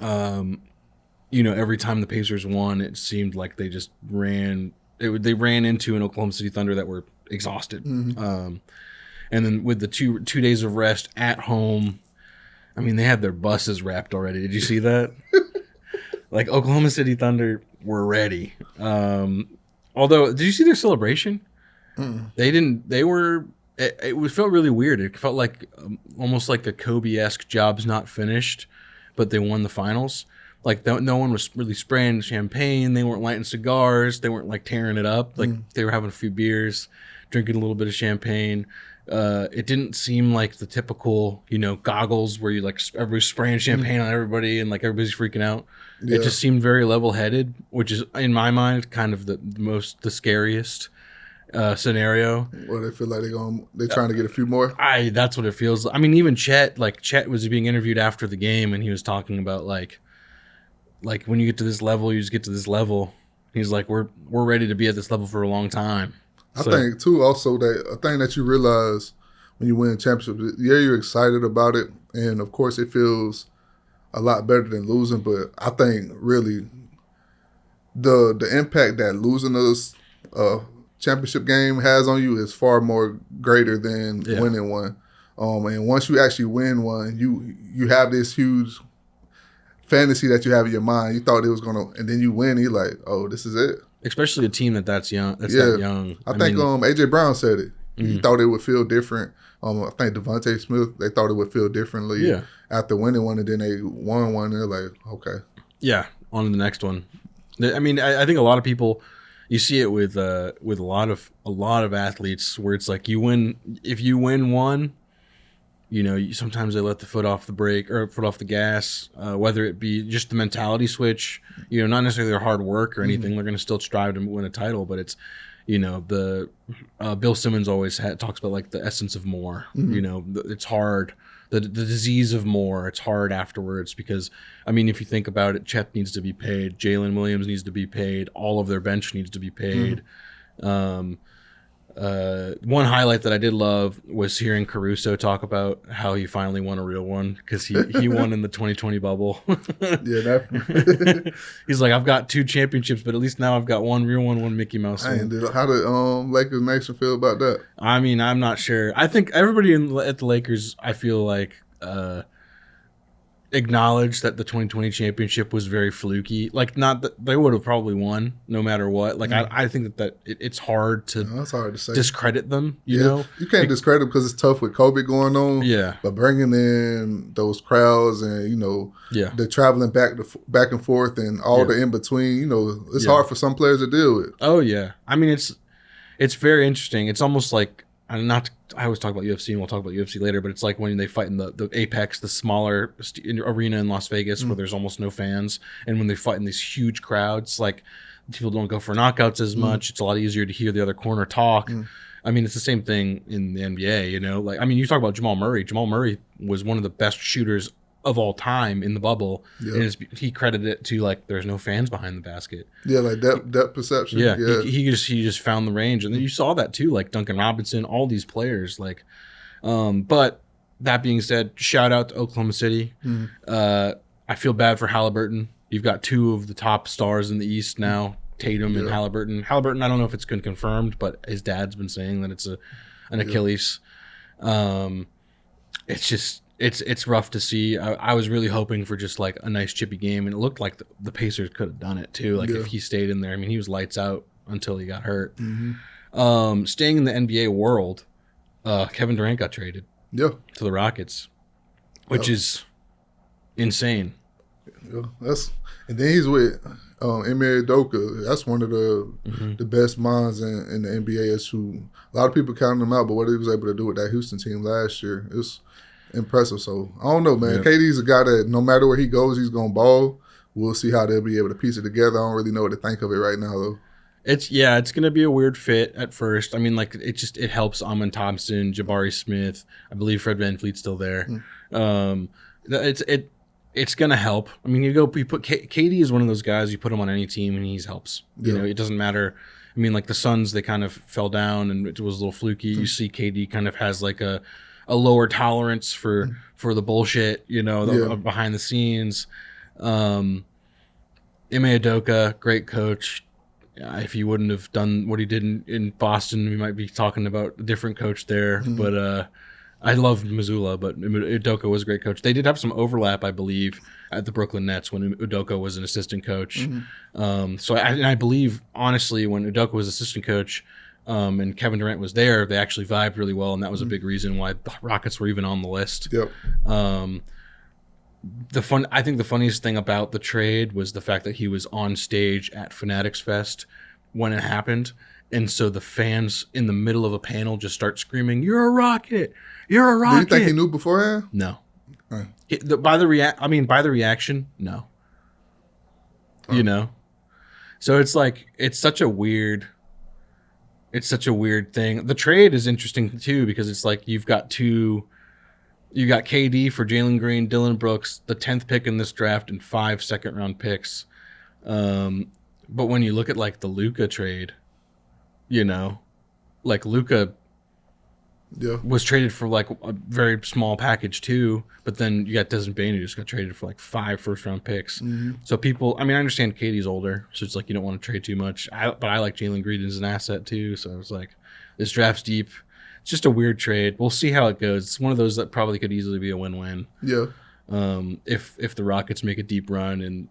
every time the Pacers won, it seemed like they just ran into an Oklahoma City Thunder that were exhausted. And then with the two days of rest at home, I mean, they had their buses wrapped already. Did you see that? Like, Oklahoma City Thunder were ready. Although, did you see their celebration? They didn't. They were. It felt really weird. It felt like almost like a Kobe-esque job's not finished, but they won the finals. Like, no one was really spraying champagne. They weren't lighting cigars. They weren't like tearing it up. Like, they were having a few beers, drinking a little bit of champagne. It didn't seem like the typical, goggles where you like everybody's spraying champagne on everybody and like everybody's freaking out. Yeah. It just seemed very level-headed, which is in my mind kind of the scariest scenario. Well, they feel like they're trying to get a few more. That's what it feels like. I mean, even Chet was being interviewed after the game, and he was talking about like when you get to this level, you just get to this level. He's like, we're ready to be at this level for a long time. I think, too, also that a thing that you realize when you win a championship, you're excited about it. And, of course, it feels a lot better than losing. But I think, really, the impact that losing a championship game has on you is far more greater than winning one. And once you actually win one, you have this huge fantasy that you have in your mind. You thought it was going to – and then you win, and you're like, oh, this is it. Especially a team that's young. That young. I think A.J. Brown said it. He thought it would feel different. I think Devontae Smith, they thought it would feel differently after winning one, and then they won one, and they're like, okay. Yeah, on to the next one. I mean, I think a lot of people, you see it with a lot of athletes where it's like if you win one, sometimes they let the foot off the brake or foot off the gas, whether it be just the mentality switch, not necessarily their hard work or anything. They're going to still strive to win a title, but it's, the Bill Simmons always talks about like the essence of more. It's hard. The disease of more. It's hard afterwards because, I mean, if you think about it, Chet needs to be paid. Jalen Williams needs to be paid. All of their bench needs to be paid. One highlight that I did love was hearing Caruso talk about how he finally won a real one because he won in the 2020 bubble. He's like, I've got 2 championships, but at least now I've got one real one Mickey Mouse one. How did Lakers Nation feel about that? I mean, I'm not sure. I think everybody at the Lakers, I feel like, acknowledged that the 2020 championship was very fluky. Like, not that they would have probably won no matter what. Like, I think that it's hard to that's hard to say. Discredit them, you know? You can't discredit them because it's tough with COVID going on. Yeah. But bringing in those crowds and, the traveling back and forth and all the in-between, it's hard for some players to deal with. Oh, yeah. I mean, it's very interesting. It's almost like, I always talk about UFC, and we'll talk about UFC later, but it's like when they fight in the Apex, the smaller arena in Las Vegas where there's almost no fans, and when they fight in these huge crowds, like people don't go for knockouts as much. It's a lot easier to hear the other corner talk. I mean, it's the same thing in the NBA, Like, I mean, you talk about Jamal Murray. Jamal Murray was one of the best shooters of all time in the bubble, and he credited it to, like, there's no fans behind the basket. Yeah, like depth perception. Yeah. He just found the range, and then you saw that too, like Duncan Robinson, all these players, like. But that being said, shout out to Oklahoma City. I feel bad for Halliburton. You've got 2 of the top stars in the East now, Tatum and Halliburton. Halliburton, I don't know if it's been confirmed, but his dad's been saying that it's an Achilles. It's just. It's rough to see. I was really hoping for just like a nice chippy game, and it looked like the Pacers could have done it too. Like if he stayed in there, I mean, he was lights out until he got hurt. Staying in the NBA world, Kevin Durant got traded to the Rockets, which is insane. Yeah, and then he's with Ime Udoka. That's one of the best minds in the NBA. A lot of people counting him out, but what he was able to do with that Houston team last year, it's impressive. So I don't know, man. KD's a guy that no matter where he goes, he's gonna ball. We'll see how they'll be able to piece it together. I don't really know what to think of it right now, though. It's gonna be a weird fit at first. I mean, like it helps Amon Thompson, Jabari Smith. I believe Fred VanVleet's still there. It's gonna help. I mean, you put KD is one of those guys you put him on any team and he helps. You know, it doesn't matter. I mean, like the Suns, they kind of fell down and it was a little fluky. You see, KD kind of has like a lower tolerance for the bullshit, behind the scenes. Ime Udoka, great coach. If he wouldn't have done what he did in Boston, we might be talking about a different coach there. But I loved Missoula, but Udoka was a great coach. They did have some overlap, I believe, at the Brooklyn Nets when Udoka was an assistant coach. So I believe, honestly, when Udoka was assistant coach, and Kevin Durant was there, they actually vibed really well, and that was a big reason why the Rockets were even on the list. I think the funniest thing about the trade was the fact that he was on stage at Fanatics Fest when it happened, and so the fans in the middle of a panel just start screaming, "You're a Rocket! You're a Rocket!" Do you think he knew beforehand? No. By the reaction, no. So it's like it's such a weird thing. The trade is interesting too because it's like you got KD for Jalen Green, Dylan Brooks, the 10th pick in this draft, and 5 second-round picks. But when you look at like the Luka trade, like Luka was traded for like a very small package too. But then you got Desmond Bane who just got traded for like 5 first-round picks. So people, I mean, I understand KD's older, so it's like you don't want to trade too much. But I like Jalen Green as an asset too. So I was like, this draft's deep. It's just a weird trade. We'll see how it goes. It's one of those that probably could easily be a win-win. Yeah. If the Rockets make a deep run, and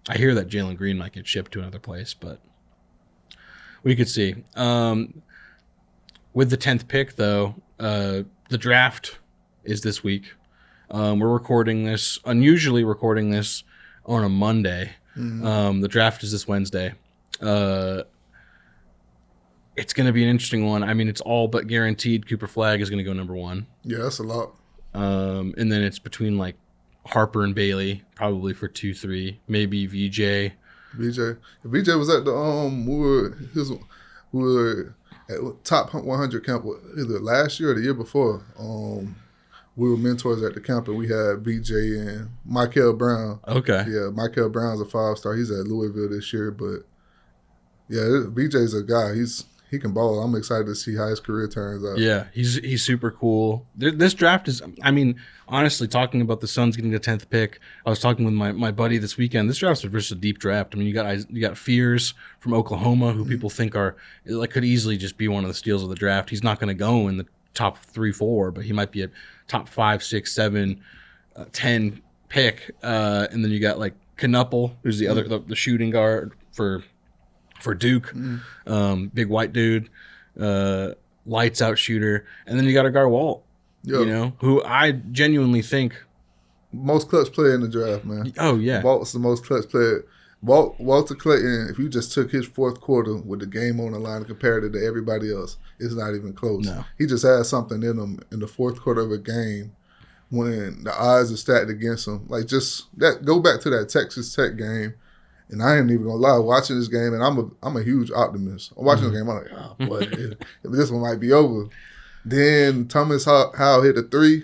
I hear that Jalen Green might get shipped to another place, but we could see. With the 10th pick, though, the draft is this week. We're unusually recording this on a Monday. The draft is this Wednesday. It's going to be an interesting one. I mean, it's all but guaranteed Cooper Flagg is going to go number 1. Yeah, that's a lot. And then it's between like Harper and Bailey, probably for 2-3, maybe VJ. VJ was at the we were at top 100 camp either last year or the year before. We were mentors at the camp, and we had VJ and Michael Brown. Okay. Yeah, Michael Brown's a 5-star. He's at Louisville this year, but Yeah, BJ's a guy. He can ball. I'm excited to see how his career turns out. Yeah, he's super cool. This draft is, I mean, honestly, talking about the Suns getting the 10th pick, I was talking with my buddy this weekend. This draft's just a deep draft. I mean, you got Fears from Oklahoma, who people think are like could easily just be one of the steals of the draft. He's not going to go in the top 3, 4, but he might be a top 5, 6, 7, 10 pick. And then you got like Knuppel, who's the other the shooting guard for Duke, big white dude, lights out shooter, and then you got a guy Walt, you know, who I genuinely think most clutch player in the draft, man. Oh yeah, Walt's the most clutch player. Walter Clayton, if you just took his fourth quarter with the game on the line and compared it to everybody else, it's not even close. No. He just has something in him in the fourth quarter of a game when the odds are stacked against him. Like just that, go back to that Texas Tech game. And I ain't even gonna lie, watching this game, and I'm a huge optimist. I'm watching the game, I'm like, oh boy, this one might be over. Then Thomas Howell hit a 3,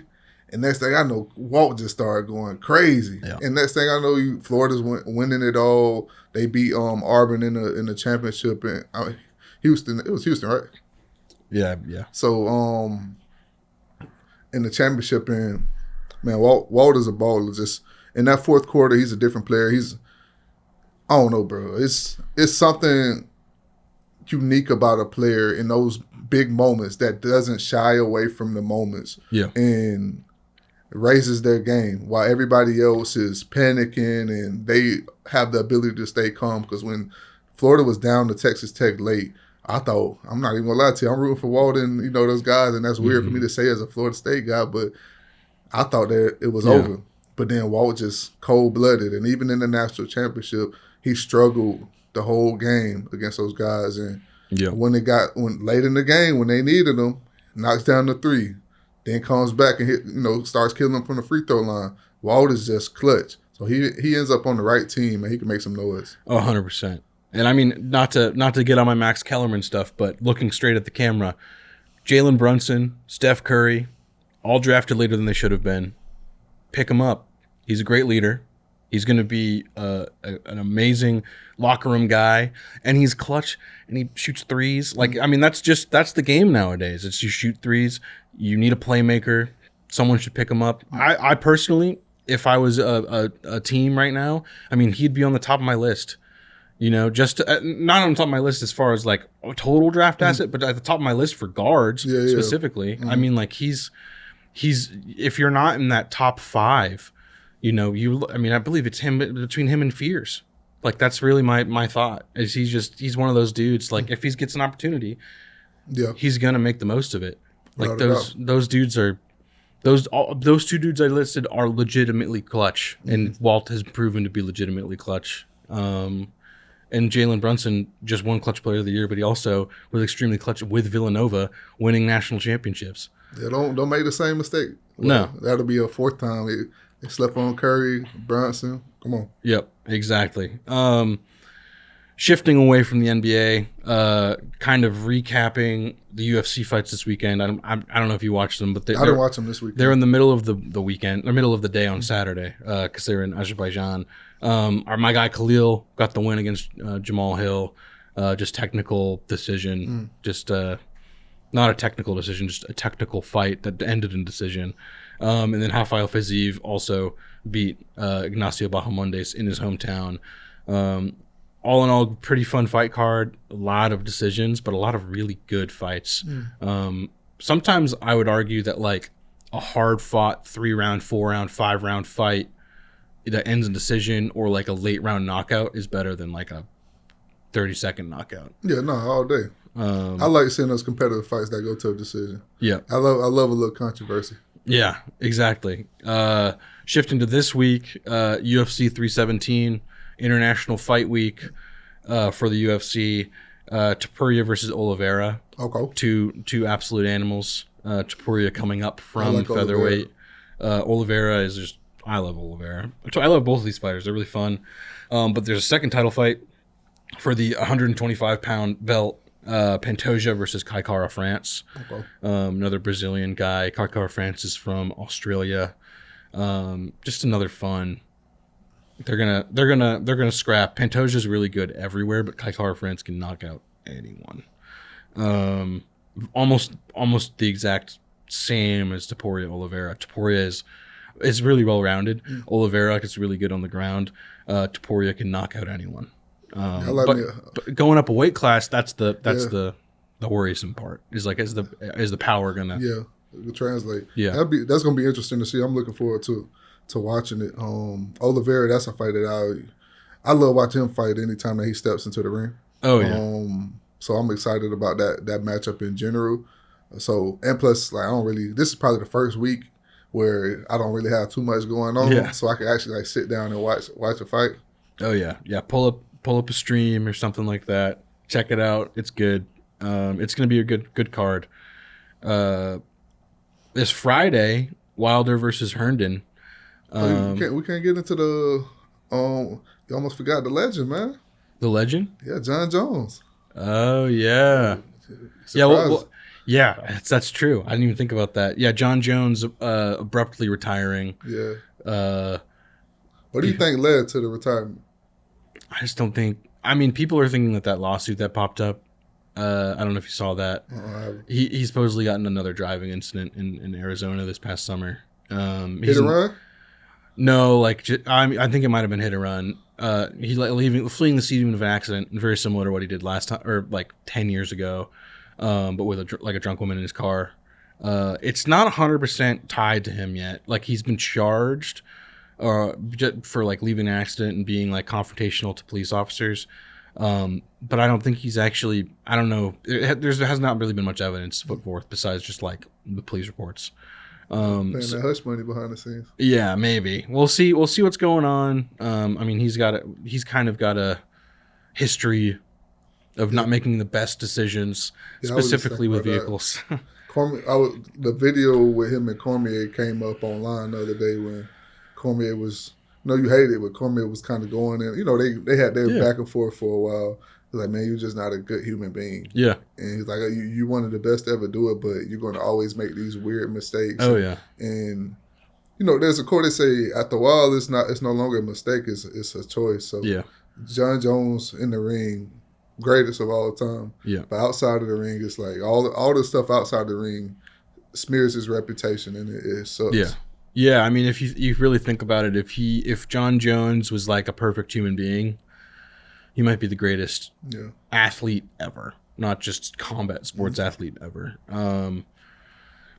and next thing I know, Walt just started going crazy. Yeah. And next thing I know, Florida's winning it all. They beat Auburn in the championship, and Houston. It was Houston, right? Yeah. So in the championship, and man, Walt is a baller. Just in that fourth quarter, he's a different player. I don't know, bro. It's something unique about a player in those big moments that doesn't shy away from the moments. Yeah. And raises their game while everybody else is panicking, and they have the ability to stay calm. Because when Florida was down to Texas Tech late, I thought, I'm not even gonna lie to you, I'm rooting for Walden, those guys, and that's weird for me to say as a Florida State guy, but I thought that it was over. But then Walt just cold-blooded, and even in the national championship, he struggled the whole game against those guys. And when late in the game, when they needed him, knocks down the 3, then comes back and hit, starts killing them from the free throw line. Walt is just clutch. So he ends up on the right team, and he can make some noise. 100%. And I mean, not to get on my Max Kellerman stuff, but looking straight at the camera, Jalen Brunson, Steph Curry, all drafted later than they should have been. Pick him up. He's a great leader. He's going to be an amazing locker room guy, and he's clutch, and he shoots threes. Like, I mean, that's the game nowadays. It's you shoot threes. You need a playmaker. Someone should pick him up. I personally, if I was a team right now, I mean, he'd be on the top of my list. Just not on the top of my list as far as like a total draft asset, but at the top of my list for guards specifically. I mean, like he's if you're not in that top 5. I believe it's between him and Fears. Like, that's really my thought. Is he's one of those dudes, like, if he gets an opportunity, he's going to make the most of it. Like, those dudes are, those 2 dudes I listed are legitimately clutch, and Walt has proven to be legitimately clutch. And Jalen Brunson just won Clutch Player of the Year, but he also was extremely clutch with Villanova, winning national championships. Yeah, don't make the same mistake. No. That'll be a 4th time. They slept on Curry, Brunson. Come on. Yep, exactly. Shifting away from the NBA, kind of recapping the UFC fights this weekend. I don't know if you watched them, but I didn't watch them this weekend. They're in the middle of the weekend, or middle of the day on Saturday, because they're in Azerbaijan. My guy Khalil got the win against Jamal Hill. Just technical decision, just not a technical decision, just a technical fight that ended in decision. And then Rafael Fiziev also beat Ignacio Bahamondes in his hometown. All in all, pretty fun fight card. A lot of decisions, but a lot of really good fights. Sometimes I would argue that like a hard-fought 3-round, 4-round, 5-round fight that ends in decision, or like a late-round knockout, is better than like a 30-second knockout. Yeah, no, all day. I like seeing those competitive fights that go to a decision. Yeah, I love a little controversy. Yeah, exactly. Shifting to this week, UFC 317, International Fight Week for the UFC. Topuria versus Oliveira. Okay. Two absolute animals. Topuria coming up from featherweight. Oliveira is just, I love Oliveira. I love both of these fighters. They're really fun. But there's a second title fight for the 125-pound belt. Pantoja versus Kai Kara France. Okay. Another Brazilian guy. Kai Kara France is from Australia. Just another fun They're gonna scrap. Pantoja's really good everywhere, but Kai Kara France can knock out anyone. Almost the exact same as Topuria Oliveira. Topuria is really well rounded. Oliveira is really good on the ground. Topuria can knock out anyone. But going up a weight class, that's the worrisome part. Is the power gonna translate? Yeah, that's gonna be interesting to see. I'm looking forward to watching it. Oliveira, that's a fight that I love watching him fight anytime that he steps into the ring. Oh yeah. So I'm excited about that matchup in general. So, and plus, like, this is probably the first week where I don't really have too much going on. Yeah. So I can actually like sit down and watch a fight. Oh yeah. Yeah. Pull up a stream or something like that. Check it out. It's good. It's going to be a good card. This Friday, Wilder versus Herndon. We can't get into the, you almost forgot the legend, man. The legend? Yeah. John Jones. Oh yeah. Surprise. Yeah, that's true. I didn't even think about that. Yeah, John Jones abruptly retiring. Yeah. What do you think led to the retirement? I just don't think. I mean, people are thinking that lawsuit that popped up. I don't know if you saw that. He supposedly got in another driving incident in Arizona this past summer. Hit and run? No, I think it might have been hit and run. He fleeing the scene of an accident, very similar to what he did last time, or like 10 years ago, but with a drunk woman in his car. It's not 100% tied to him yet. Like, he's been charged for like leaving an accident and being like confrontational to police officers. But I don't think he's actually. I don't know. There has not really been much evidence put forth besides just like the police reports. Paying that hush money behind the scenes. Yeah, maybe we'll see what's going on. I mean, he's kind of got a history of not making the best decisions, specifically with vehicles. The video with him and Cormier came up online the other day when Cormier was. No, you hate it, but Cormier was kind of going in. You know, they were back and forth for a while. He's like, man, you're just not a good human being. Yeah. And he's like, you're one of the best to ever do it, but you're going to always make these weird mistakes. Oh, yeah. And, you know, there's a quote they say, after a while, it's no longer a mistake, it's a choice. So, yeah. John Jones in the ring, greatest of all time. Yeah. But outside of the ring, it's like all the stuff outside the ring smears his reputation, and it sucks. Yeah. Yeah, I mean, if you really think about it, if John Jones was like a perfect human being, he might be the greatest athlete ever, not just combat sports athlete ever.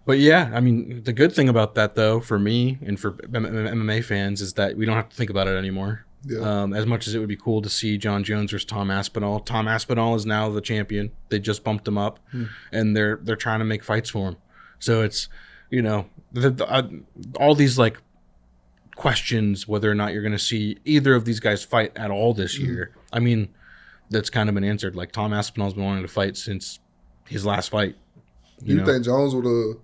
But yeah, I mean, the good thing about that, though, for me and for MMA fans, is that we don't have to think about it anymore. Yeah. As much as it would be cool to see John Jones versus Tom Aspinall. Tom Aspinall is now the champion. They just bumped him up, and they're trying to make fights for him. So it's, you know, all these like questions whether or not you're going to see either of these guys fight at all this year. I mean, that's kind of been answered. Like, Tom Aspinall's been wanting to fight since his last fight. Do you think Jones would have?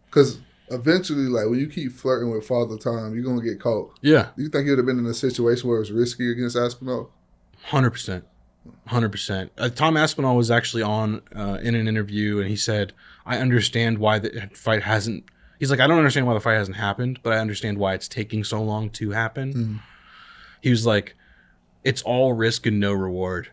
Because eventually, like, when you keep flirting with Father Time, you're gonna get caught. Yeah. Do you think he would have been in a situation where it was risky against Aspinall? 100%. 100%. Tom Aspinall was actually on in an interview, and he said, "I understand why the fight hasn't." He's like, "I don't understand why the fight hasn't happened, but I understand why it's taking so long to happen." He was like, "It's all risk and no reward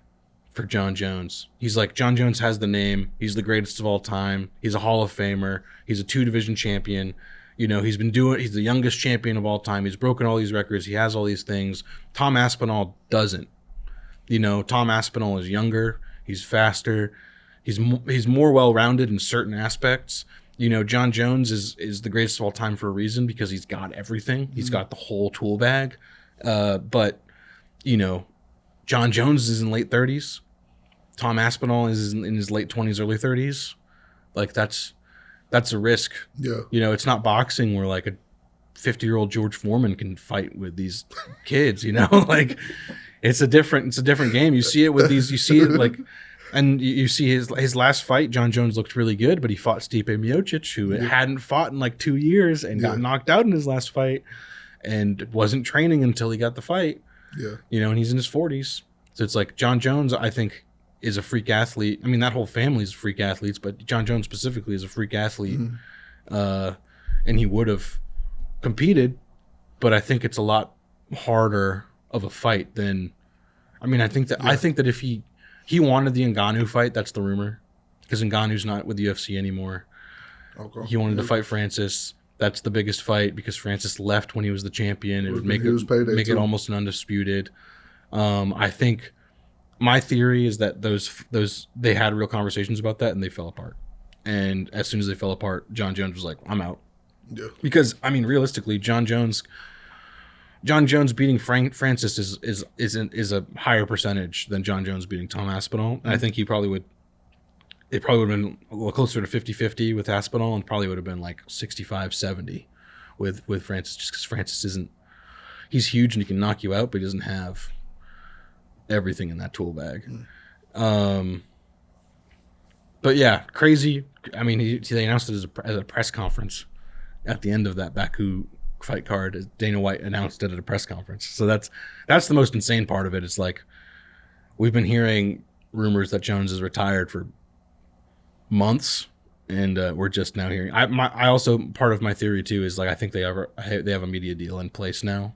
for John Jones." He's like, "John Jones has the name. He's the greatest of all time. He's a Hall of Famer. He's a 2-division champion. You know, he's the youngest champion of all time. He's broken all these records. He has all these things. Tom Aspinall doesn't. You know, Tom Aspinall is younger. He's faster. He's more well-rounded in certain aspects. You know, John Jones is the greatest of all time for a reason, because he's got everything. He's got the whole tool bag. But, you know, John Jones is in late 30s. Tom Aspinall is in his late 20s, early 30s. Like, that's a risk. Yeah. You know, it's not boxing where like a 50-year-old George Foreman can fight with these kids, you know? Like, it's a different game. You see it with these, you see it like, and you see his last fight, John Jones looked really good, but he fought Stipe Miocic, who hadn't fought in like 2 years and got knocked out in his last fight and wasn't training until he got the fight. Yeah. You know, and he's in his 40s. So it's like, John Jones, I think, is a freak athlete. I mean, that whole family is freak athletes, but John Jones specifically is a freak athlete. And he would have competed, but I think it's a lot harder of a fight, then I mean, I think that if he wanted the Ngannou fight, that's the rumor, because Ngannou's not with the UFC anymore. Okay. He wanted to fight Francis. That's the biggest fight because Francis left when he was the champion. It would make it almost an undisputed. I think my theory is that those they had real conversations about that and they fell apart. And as soon as they fell apart, John Jones was like, "I'm out." Yeah. Because I mean, realistically, John Jones beating Francis is a higher percentage than John Jones beating Tom Aspinall. And I think it probably would have been a little closer to 50-50 with Aspinall, and probably would have been like 65-70 with Francis, just because Francis he's huge and he can knock you out, but he doesn't have everything in that tool bag. But yeah, crazy. I mean, they announced it as a press conference at the end of that Baku fight card. Dana White announced it at a press conference. So that's the most insane part of it. It's like we've been hearing rumors that Jones is retired for months, and we're just now hearing. I also, part of my theory too is like I think they have a media deal in place now,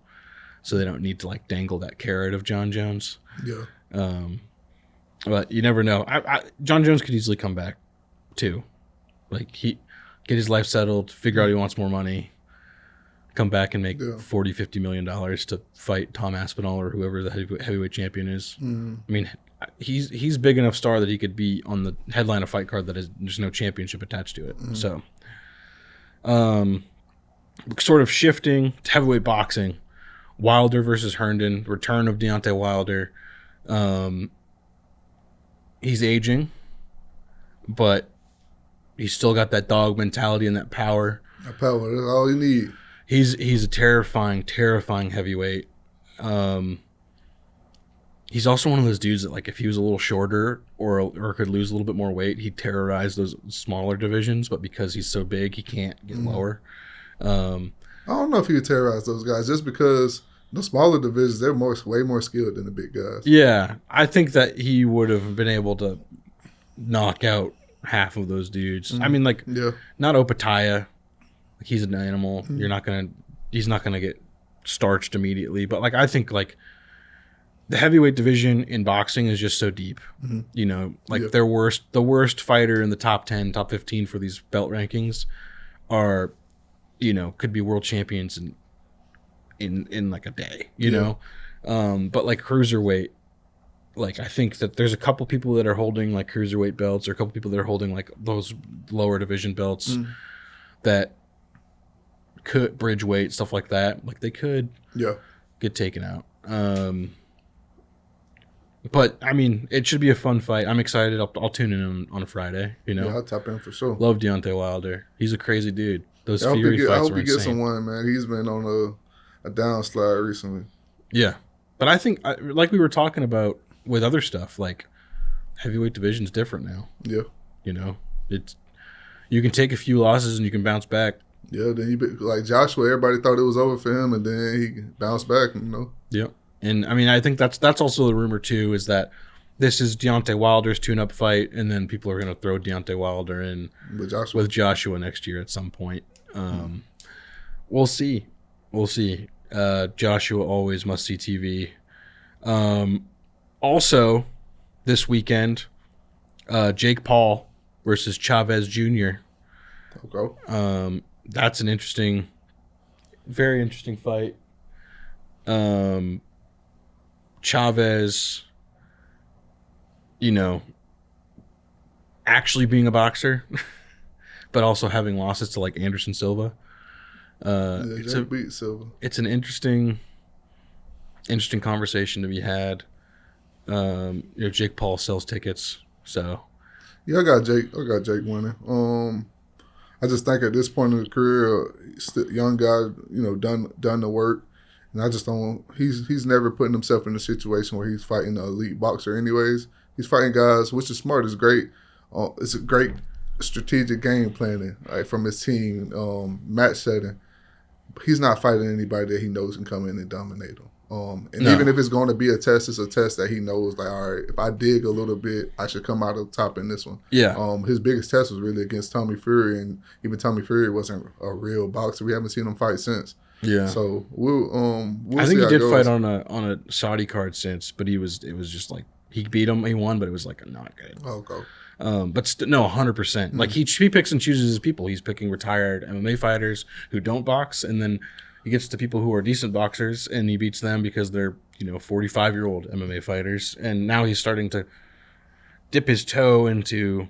so they don't need to like dangle that carrot of John Jones. Yeah. But you never know. John Jones could easily come back too, like he get his life settled, figure out he wants more money, come back and make $40-50 million to fight Tom Aspinall or whoever the heavyweight champion is. Mm-hmm. I mean, he's big enough star that he could be on the headline of fight card there's no championship attached to it. Mm-hmm. So, sort of shifting to heavyweight boxing, Wilder versus Herndon, return of Deontay Wilder. He's aging, but he's still got that dog mentality and that power. That power, that's all you need. He's a terrifying heavyweight. He's also one of those dudes that, like, if he was a little shorter or could lose a little bit more weight, he'd terrorize those smaller divisions. But because he's so big, he can't get lower. I don't know if he would terrorize those guys just because the smaller divisions, they're way more skilled than the big guys. Yeah, I think that he would have been able to knock out half of those dudes. Mm-hmm. I mean, like, not Opataya. He's an animal. Mm-hmm. He's not gonna get starched immediately. But like, I think like the heavyweight division in boxing is just so deep. Mm-hmm. You know, like the worst fighter in the top 10, top 15 for these belt rankings are, you know, could be world champions in like a day, you know? But like cruiserweight, like I think that there's a couple people that are holding like cruiserweight belts, or a couple people that are holding like those lower division belts that could bridge weight, stuff like that. Like they could get taken out. But I mean, it should be a fun fight. I'm excited. I'll tune in on a Friday, you know? Yeah, I'll tap in for sure. Love Deontay Wilder. He's a crazy dude. Those Fury fights are insane. I hope he gets someone, man. He's been on a downslide recently. Yeah. But I think, like we were talking about with other stuff, like heavyweight division's different now. Yeah. You know, you can take a few losses and you can bounce back. Yeah, then like Joshua, everybody thought it was over for him, and then he bounced back, you know. Yeah. And I mean, I think that's also the rumor too, is that this is Deontay Wilder's tune-up fight, and then people are going to throw Deontay Wilder in with Joshua next year at some point. We'll see. Joshua always must see TV. Also, this weekend, Jake Paul versus Chavez Jr. Okay. That's an very interesting fight. Chavez, you know, actually being a boxer, but also having losses to like Anderson Silva. Beat Silva. It's an interesting conversation to be had. You know, Jake Paul sells tickets, so yeah, I got Jake winning. I just think at this point in his career, young guy, you know, done the work, and I just don't. He's never putting himself in a situation where he's fighting an elite boxer. Anyways, he's fighting guys, which is smart. It's great. It's a great strategic game planning, like from his team, match setting. He's not fighting anybody that he knows can come in and dominate him. Even if it's going to be a test, it's a test that he knows, like, all right, if I dig a little bit, I should come out on top in this one. Yeah. His biggest test was really against Tommy Fury, and even Tommy Fury wasn't a real boxer. We haven't seen him fight since. Yeah. So we'll I think see he how did it goes. fight on a Saudi card since, but it was just like he beat him, he won, but it was like not good. Okay. But no, 100%. Like he picks and chooses his people. He's picking retired MMA fighters who don't box, and then he gets to people who are decent boxers, and he beats them because they're 45-year-old MMA fighters. And now he's starting to dip his toe into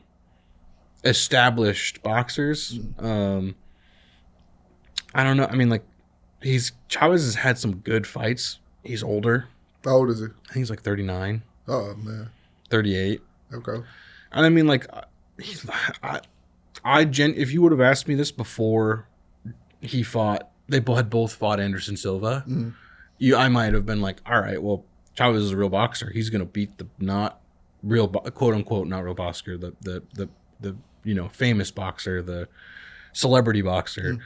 established boxers. I don't know. I mean, like Chavez has had some good fights. He's older. How old is he? I think he's like 39. Oh man. 38. Okay. And I mean, like, if you would have asked me this before he fought, they had both fought Anderson Silva, I might have been like, all right, well, Chavez is a real boxer. He's going to beat the not real, quote unquote, not real boxer, the famous boxer, the celebrity boxer.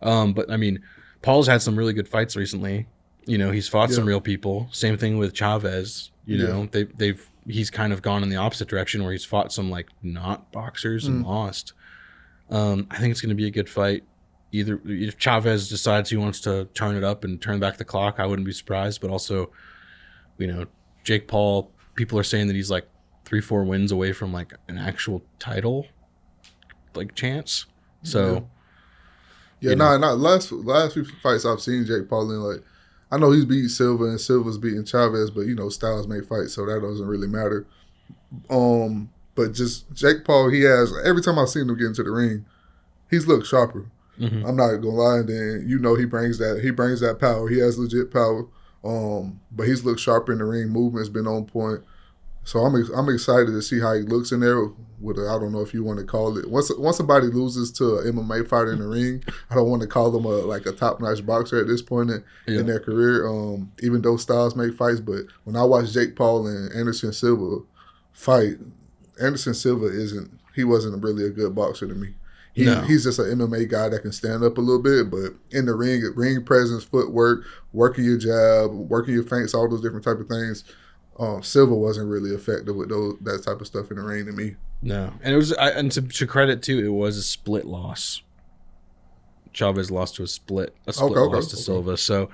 But I mean, Paul's had some really good fights recently. He's fought some real people. Same thing with Chavez. He's kind of gone in the opposite direction where he's fought some like not boxers and lost. I think it's going to be a good fight. Either if Chavez decides he wants to turn it up and turn back the clock, I wouldn't be surprised. But also, Jake Paul, people are saying that he's like 3-4 wins away from like an actual title like chance. So last few fights I've seen Jake Paul in, like, I know he's beat Silva and Silva's beating Chavez, but styles make fights, so that doesn't really matter. But just Jake Paul, he has, every time I've seen him get into the ring, he's looked sharper. I'm not gonna lie, and then he brings that power. He has legit power. But he's looked sharper in the ring. Movement's been on point. So I'm excited to see how he looks in there. I don't know if you want to call it, once somebody loses to an MMA fighter in the ring, I don't want to call them a top-notch boxer at this point in their career. Even though styles make fights, but when I watch Jake Paul and Anderson Silva fight, Anderson Silva wasn't really a good boxer to me. He's just an MMA guy that can stand up a little bit, but in the ring presence, footwork, working your jab, working your feints, all those different type of things. Silva wasn't really effective with that type of stuff in the ring to me. No, and it was, and to credit too, it was a split loss. Chavez lost to a split loss to Silva. So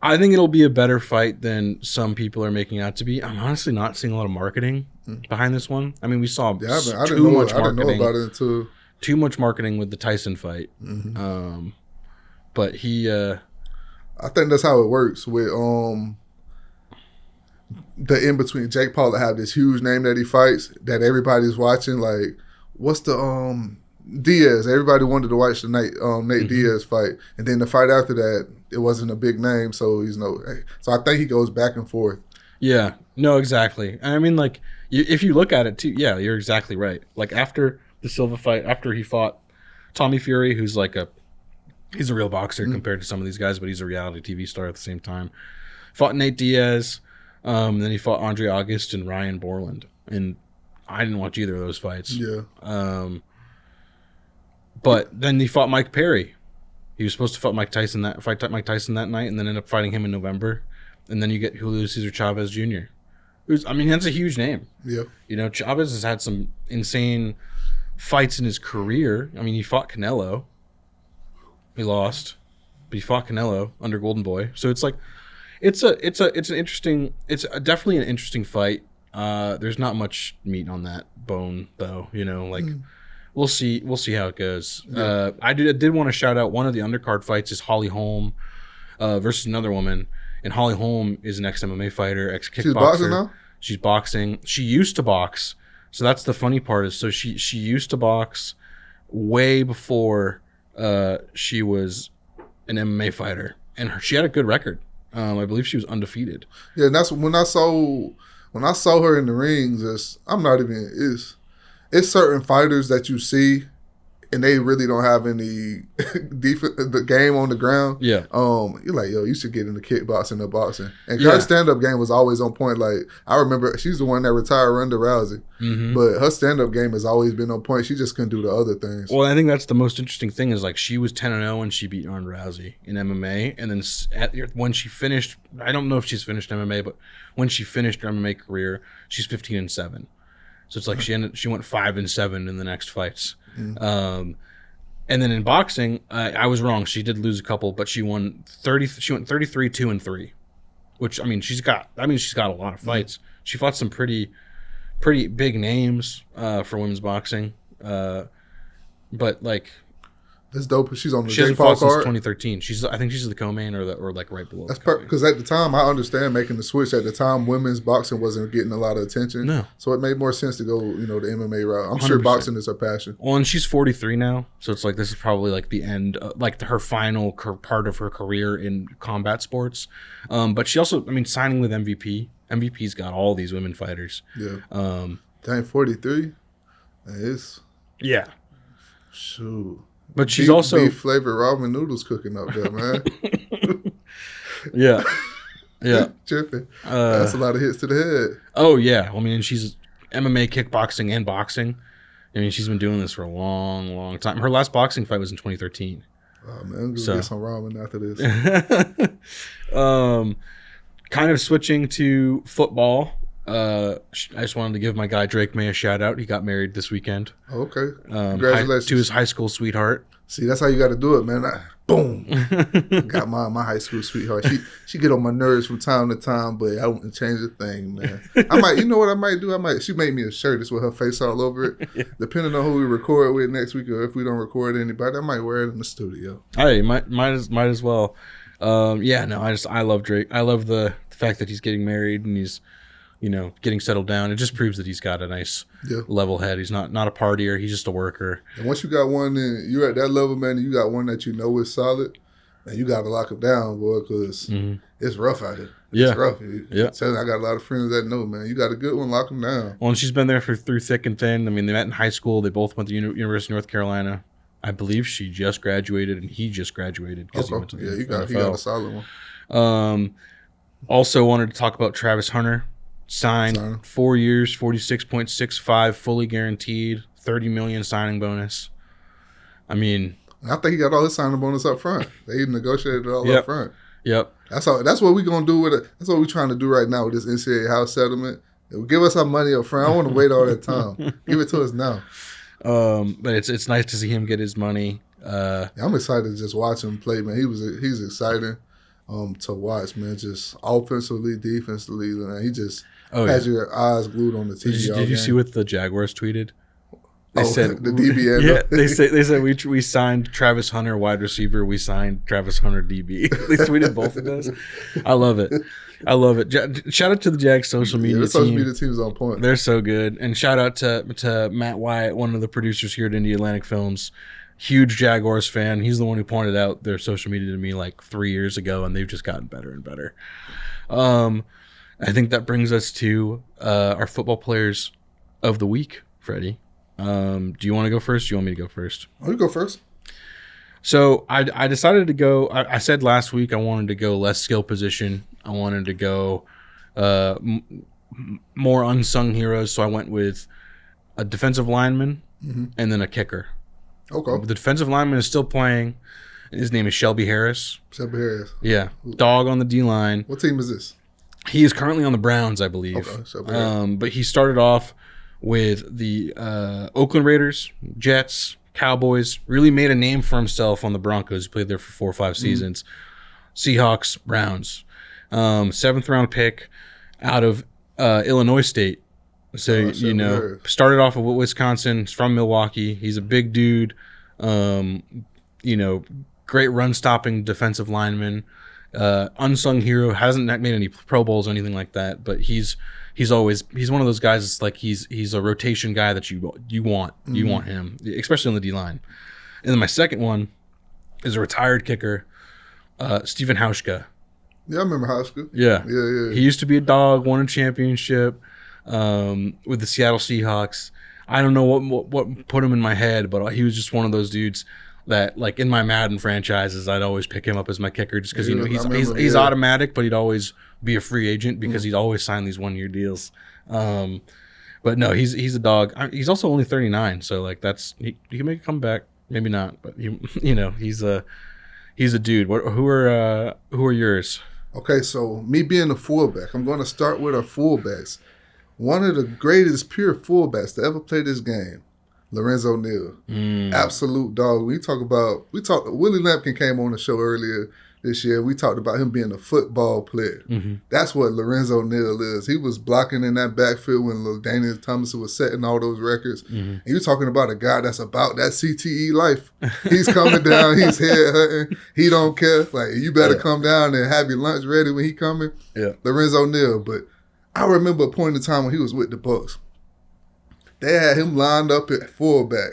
I think it'll be a better fight than some people are making out to be. I'm honestly not seeing a lot of marketing behind this one. I mean, we saw I didn't know about it until too much marketing with the Tyson fight. But he, I think that's how it works with the in between. Jake Paul to have this huge name that he fights that everybody's watching. Like, what's the Diaz? Everybody wanted to watch the Nate Diaz fight, and then the fight after that, it wasn't a big name, so so I think he goes back and forth. Yeah, no, exactly. And I mean, like, if you look at it too, yeah, you're exactly right. Like after the Silva fight, after he fought Tommy Fury, who's like he's a real boxer compared to some of these guys, but he's a reality TV star at the same time. Fought Nate Diaz, then he fought Andre August and Ryan Borland, and I didn't watch either of those fights. Yeah. But then he fought Mike Perry. He was supposed to fight Mike Tyson that night, and then ended up fighting him in November. And then you get Julio Cesar Chavez Jr. That's a huge name. Yeah. Chavez has had some insane fights in his career. I mean, he fought Canelo. He lost, but he fought Canelo under Golden Boy. So it's like, it's definitely an interesting fight. There's not much meat on that bone though. We'll see how it goes. Yeah. I did want to shout out one of the undercard fights is Holly Holm versus another woman, and Holly Holm is an ex-MMA fighter, ex-kickboxer. She's boxing now? She's boxing. She used to box. So that's the funny part is, so she used to box way before she was an MMA fighter, and she had a good record. I believe she was undefeated. Yeah, and that's when I saw her in the ring. It's certain fighters that you see and they really don't have any the game on the ground. Yeah. You're like, yo, you should get into kickboxing or boxing. And Yeah. her stand-up game was always on point. Like, I remember she's the one that retired Ronda Rousey. Mm-hmm. But her stand-up game has always been on point. She just couldn't do the other things. Well, I think that's the most interesting thing is like she was 10-0 when she beat Ronda Rousey in MMA, and then when she finished, I don't know if she's finished MMA, but when she finished her MMA career, she's 15-7. So it's like she went 5-7 in the next fights. Mm-hmm. And then in boxing, I was wrong. She did lose a couple, but she won 30. She went 33-2-3, which she's got a lot of fights. Mm-hmm. She fought some pretty big names for women's boxing, but like that's dope. She's on the she hasn't Jake Paul fought since card. 2013. I think she's the co-main or like right below. That's because at the time I understand making the switch. At the time, women's boxing wasn't getting a lot of attention. No, so it made more sense to go the MMA route. I'm sure 100%. Boxing is her passion. Well, and she's 43 now, so it's like this is probably like the end, like her final part of her career in combat sports. But she also, signing with MVP. MVP's got all these women fighters. Yeah. Dang, 43. It's shoot. But she's also beef flavored ramen noodles cooking up there, man. Yeah. Tripping. That's a lot of hits to the head. Oh yeah. And she's MMA, kickboxing, and boxing. She's been doing this for a long, long time. Her last boxing fight was in 2013. Oh man, I'm gonna get some ramen after this. Kind of switching to football. I just wanted to give my guy Drake May a shout out. He got married this weekend. Okay. Congratulations. To his high school sweetheart. See, that's how you got to do it, man. Boom. Got my high school sweetheart. She get on my nerves from time to time, but I wouldn't change a thing, man. You know what I might do? She made me a shirt. It's with her face all over it. Yeah. Depending on who we record with next week, or if we don't record anybody, I might wear it in the studio. Hey, might as well. I love Drake. I love the fact that he's getting married and he's, getting settled down. It just proves that he's got a nice level head. He's not a partier. He's just a worker. And once you got one, and you're at that level, man, and you got one that is solid, and you got to lock him down, boy, because it's rough out here. Yeah. It's rough. Yeah. I got a lot of friends that know, man. You got a good one, lock him down. Well, and she's been there through thick and thin. They met in high school. They both went to University of North Carolina. I believe she just graduated and he just graduated because he went to the NFL. He got a solid one. Also wanted to talk about Travis Hunter. Signed 4 years, 46.65, fully guaranteed, $30 million signing bonus. I think he got all his signing bonus up front. They negotiated it all up front. Yep. That's what we're gonna do with it. That's what we're trying to do right now with this NCAA house settlement. Give us our money up front. I don't want to wait all that time. Give it to us now. But it's nice to see him get his money. I'm excited to just watch him play, man. He's exciting to watch, man. Just offensively, defensively, man. He just has your eyes glued on the TV. Did you see what the Jaguars tweeted? They said the DB. Yeah, they said we signed Travis Hunter wide receiver. We signed Travis Hunter DB. They tweeted both of those. I love it. Shout out to the Jags social media team. The social media team's on point. They're so good. And shout out to Matt Wyatt, one of the producers here at Indie Atlantic Films. Huge Jaguars fan. He's the one who pointed out their social media to me like 3 years ago, and they've just gotten better and better. I think that brings us to our football players of the week, Freddie. Do you want to go first? Do you want me to go first? You go first. So I decided to go. I said last week I wanted to go less skill position. I wanted to go more unsung heroes. So I went with a defensive lineman and then a kicker. Okay. The defensive lineman is still playing. His name is Shelby Harris. Yeah. Dog on the D-line. What team is this? He is currently on the Browns, I believe. Okay. But he started off with the Oakland Raiders, Jets, Cowboys. Really made a name for himself on the Broncos. He played there for 4 or 5 seasons. Seahawks, Browns. 7th round pick out of Illinois State. So, started off with Wisconsin. He's from Milwaukee. He's a big dude. Great run-stopping defensive lineman. Unsung hero. Hasn't made any Pro Bowls or anything like that. But he's one of those guys. It's like he's a rotation guy that you want. You want him, especially on the D line. And then my second one is a retired kicker, Stephen Hauschka. Yeah, I remember Hauschka. Yeah. He used to be a dog. Won a championship with the Seattle Seahawks. I don't know what put him in my head, but he was just one of those dudes that, like, in my Madden franchises, I'd always pick him up as my kicker just because, you know, he's automatic, but he'd always be a free agent because he'd always sign these 1-year deals. But no, he's a dog. He's also only 39, so like he can make a comeback, maybe not, but you know, he's a dude. Who are yours? Okay, so me being a fullback, I'm going to start with our fullbacks. One of the greatest pure fullbacks to ever play this game, Lorenzo Neal. Absolute dog. We talked Willie Lampkin came on the show earlier this year. We talked about him being a football player. That's what Lorenzo Neal is. He was blocking in that backfield when Daniel Thomason was setting all those records. And you're talking about a guy that's about that CTE life. He's coming down, he's head hunting, he don't care. Like, you better come down and have your lunch ready when he coming. Yeah. Lorenzo Neal. But I remember a point in time when he was with the Bucs. They had him lined up at fullback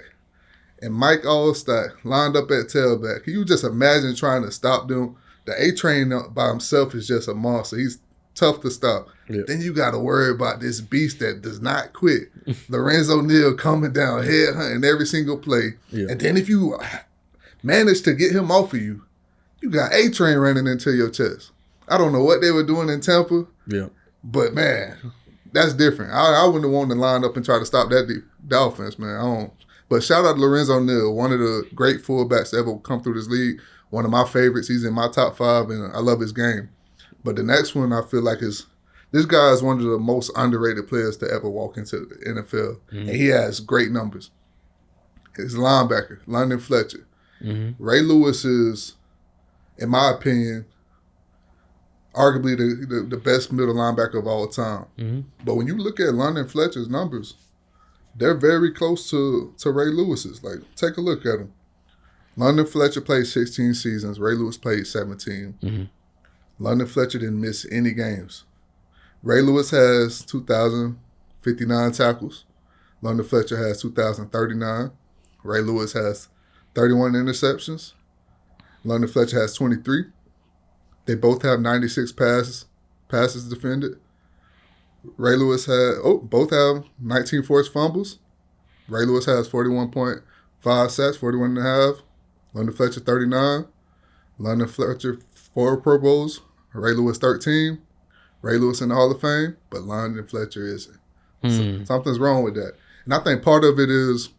and Mike Allstott lined up at tailback. Can you just imagine trying to stop them? The A-Train by himself is just a monster. He's tough to stop. Yeah. Then you got to worry about this beast that does not quit. Lorenzo Neal coming down, head hunting every single play. Yeah. And then if you manage to get him off of you, you got A-Train running into your chest. I don't know what they were doing in Tampa. Yeah. But, man, that's different. I wouldn't have wanted to line up and try to stop that offense, man. I don't. But shout out to Lorenzo Neal, one of the great fullbacks to ever come through this league. One of my favorites. He's in my top 5, and I love his game. But the next one I feel like this guy is one of the most underrated players to ever walk into the NFL. And he has great numbers. His linebacker, London Fletcher. Ray Lewis is, in my opinion, arguably the best middle linebacker of all time. But when you look at London Fletcher's numbers, they're very close to Ray Lewis's. Like, take a look at them. London Fletcher played 16 seasons. Ray Lewis played 17. London Fletcher didn't miss any games. Ray Lewis has 2,059 tackles. London Fletcher has 2,039. Ray Lewis has 31 interceptions. London Fletcher has 23. They both have 96 passes defended. Ray Lewis both have 19 forced fumbles. Ray Lewis has 41.5 sacks, 41.5. London Fletcher 39. London Fletcher 4 Pro Bowls. Ray Lewis 13. Ray Lewis in the Hall of Fame, but London Fletcher isn't. So something's wrong with that. And I think part of it is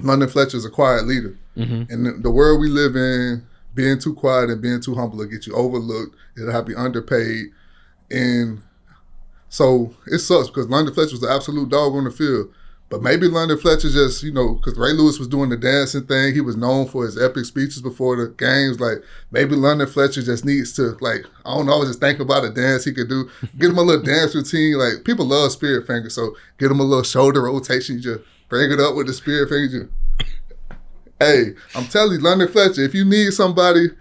London Fletcher's a quiet leader. And the world we live in, being too quiet and being too humble will get you overlooked. It'll have you underpaid. And so it sucks because London Fletcher was the absolute dog on the field. But maybe London Fletcher just, because Ray Lewis was doing the dancing thing. He was known for his epic speeches before the games. Like, maybe London Fletcher just needs to, like, I don't know, just think about a dance he could do. Get him a little dance routine. Like, people love spirit fingers, so get him a little shoulder rotation. You just bring it up with the spirit fingers. Hey, I'm telling you, London Fletcher, if you need somebody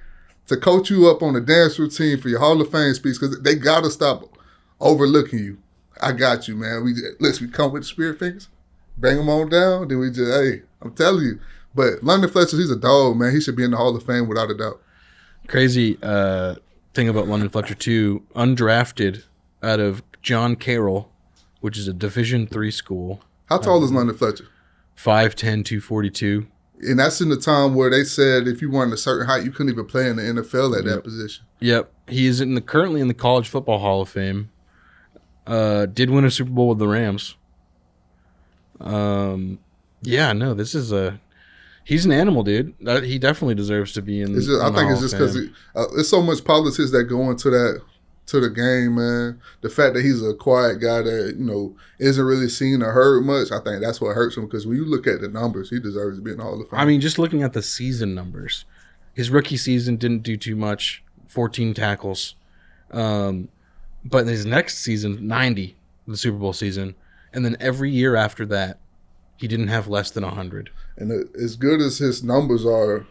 to coach you up on a dance routine for your Hall of Fame speech, because they got to stop overlooking you. I got you, man. We come with the spirit fingers, bring them on down, then we just, hey, I'm telling you. But London Fletcher, he's a dog, man. He should be in the Hall of Fame without a doubt. Crazy thing about London Fletcher, too, undrafted out of John Carroll, which is a Division III school. How tall is London Fletcher? 5'10", 242. And that's in the time where they said if you weren't a certain height, you couldn't even play in the NFL at that position. Yep. He is currently in the College Football Hall of Fame. Did win a Super Bowl with the Rams. He's an animal, dude. He definitely deserves to be in. I think it's just because there's so much politics that go into the game, man. The fact that he's a quiet guy that isn't really seen or heard much, I think that's what hurts him. Because when you look at the numbers, he deserves to be in the Hall of Fame. I mean, just looking at the season numbers, his rookie season didn't do too much, 14 tackles. But his next season, 90, the Super Bowl season, and then every year after that, he didn't have less than 100. And as good as his numbers are,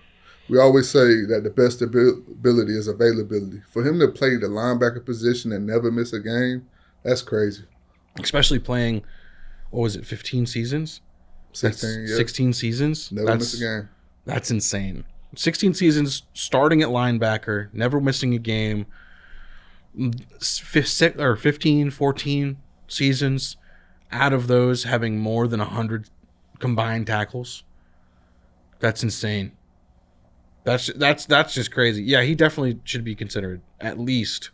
we always say that the best ability is availability. For him to play the linebacker position and never miss a game, that's crazy. Especially playing, 15 seasons? 16, yeah. 16 seasons? Never miss a game. That's insane. 16 seasons, starting at linebacker, never missing a game. 15, 14 seasons, out of those having more than 100 combined tackles. That's insane. That's just crazy. Yeah, he definitely should be considered at least.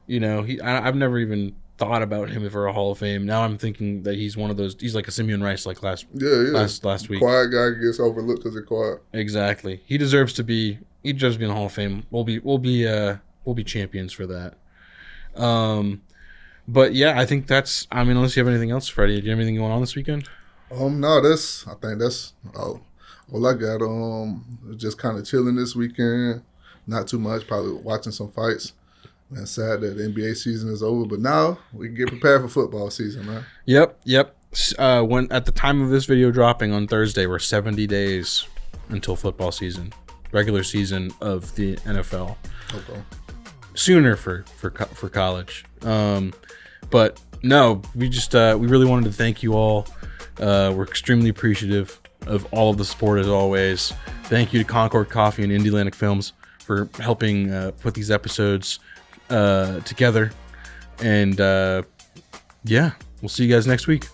You know, I've never even thought about him for a Hall of Fame. Now I'm thinking that he's one of those. He's like a Simeon Rice, like last week. Quiet guy gets overlooked because he's quiet. Exactly. He deserves to be. He deserves to be in the Hall of Fame. We'll be champions for that. But yeah, I think that's. I mean, unless you have anything else, Freddie, do you have anything going on this weekend? No, I think that's all I got. Just kind of chilling this weekend. Not too much. Probably watching some fights. Man, sad that the NBA season is over, but now we can get prepared for football season, man. Yep. When at the time of this video dropping on Thursday, we're 70 days until football season, regular season of the NFL. Okay. Sooner for college. But no, we really wanted to thank you all. We're extremely appreciative of all of the support as always. Thank you to Concord Coffee and Indie Atlantic Films for helping put these episodes together. And yeah, we'll see you guys next week.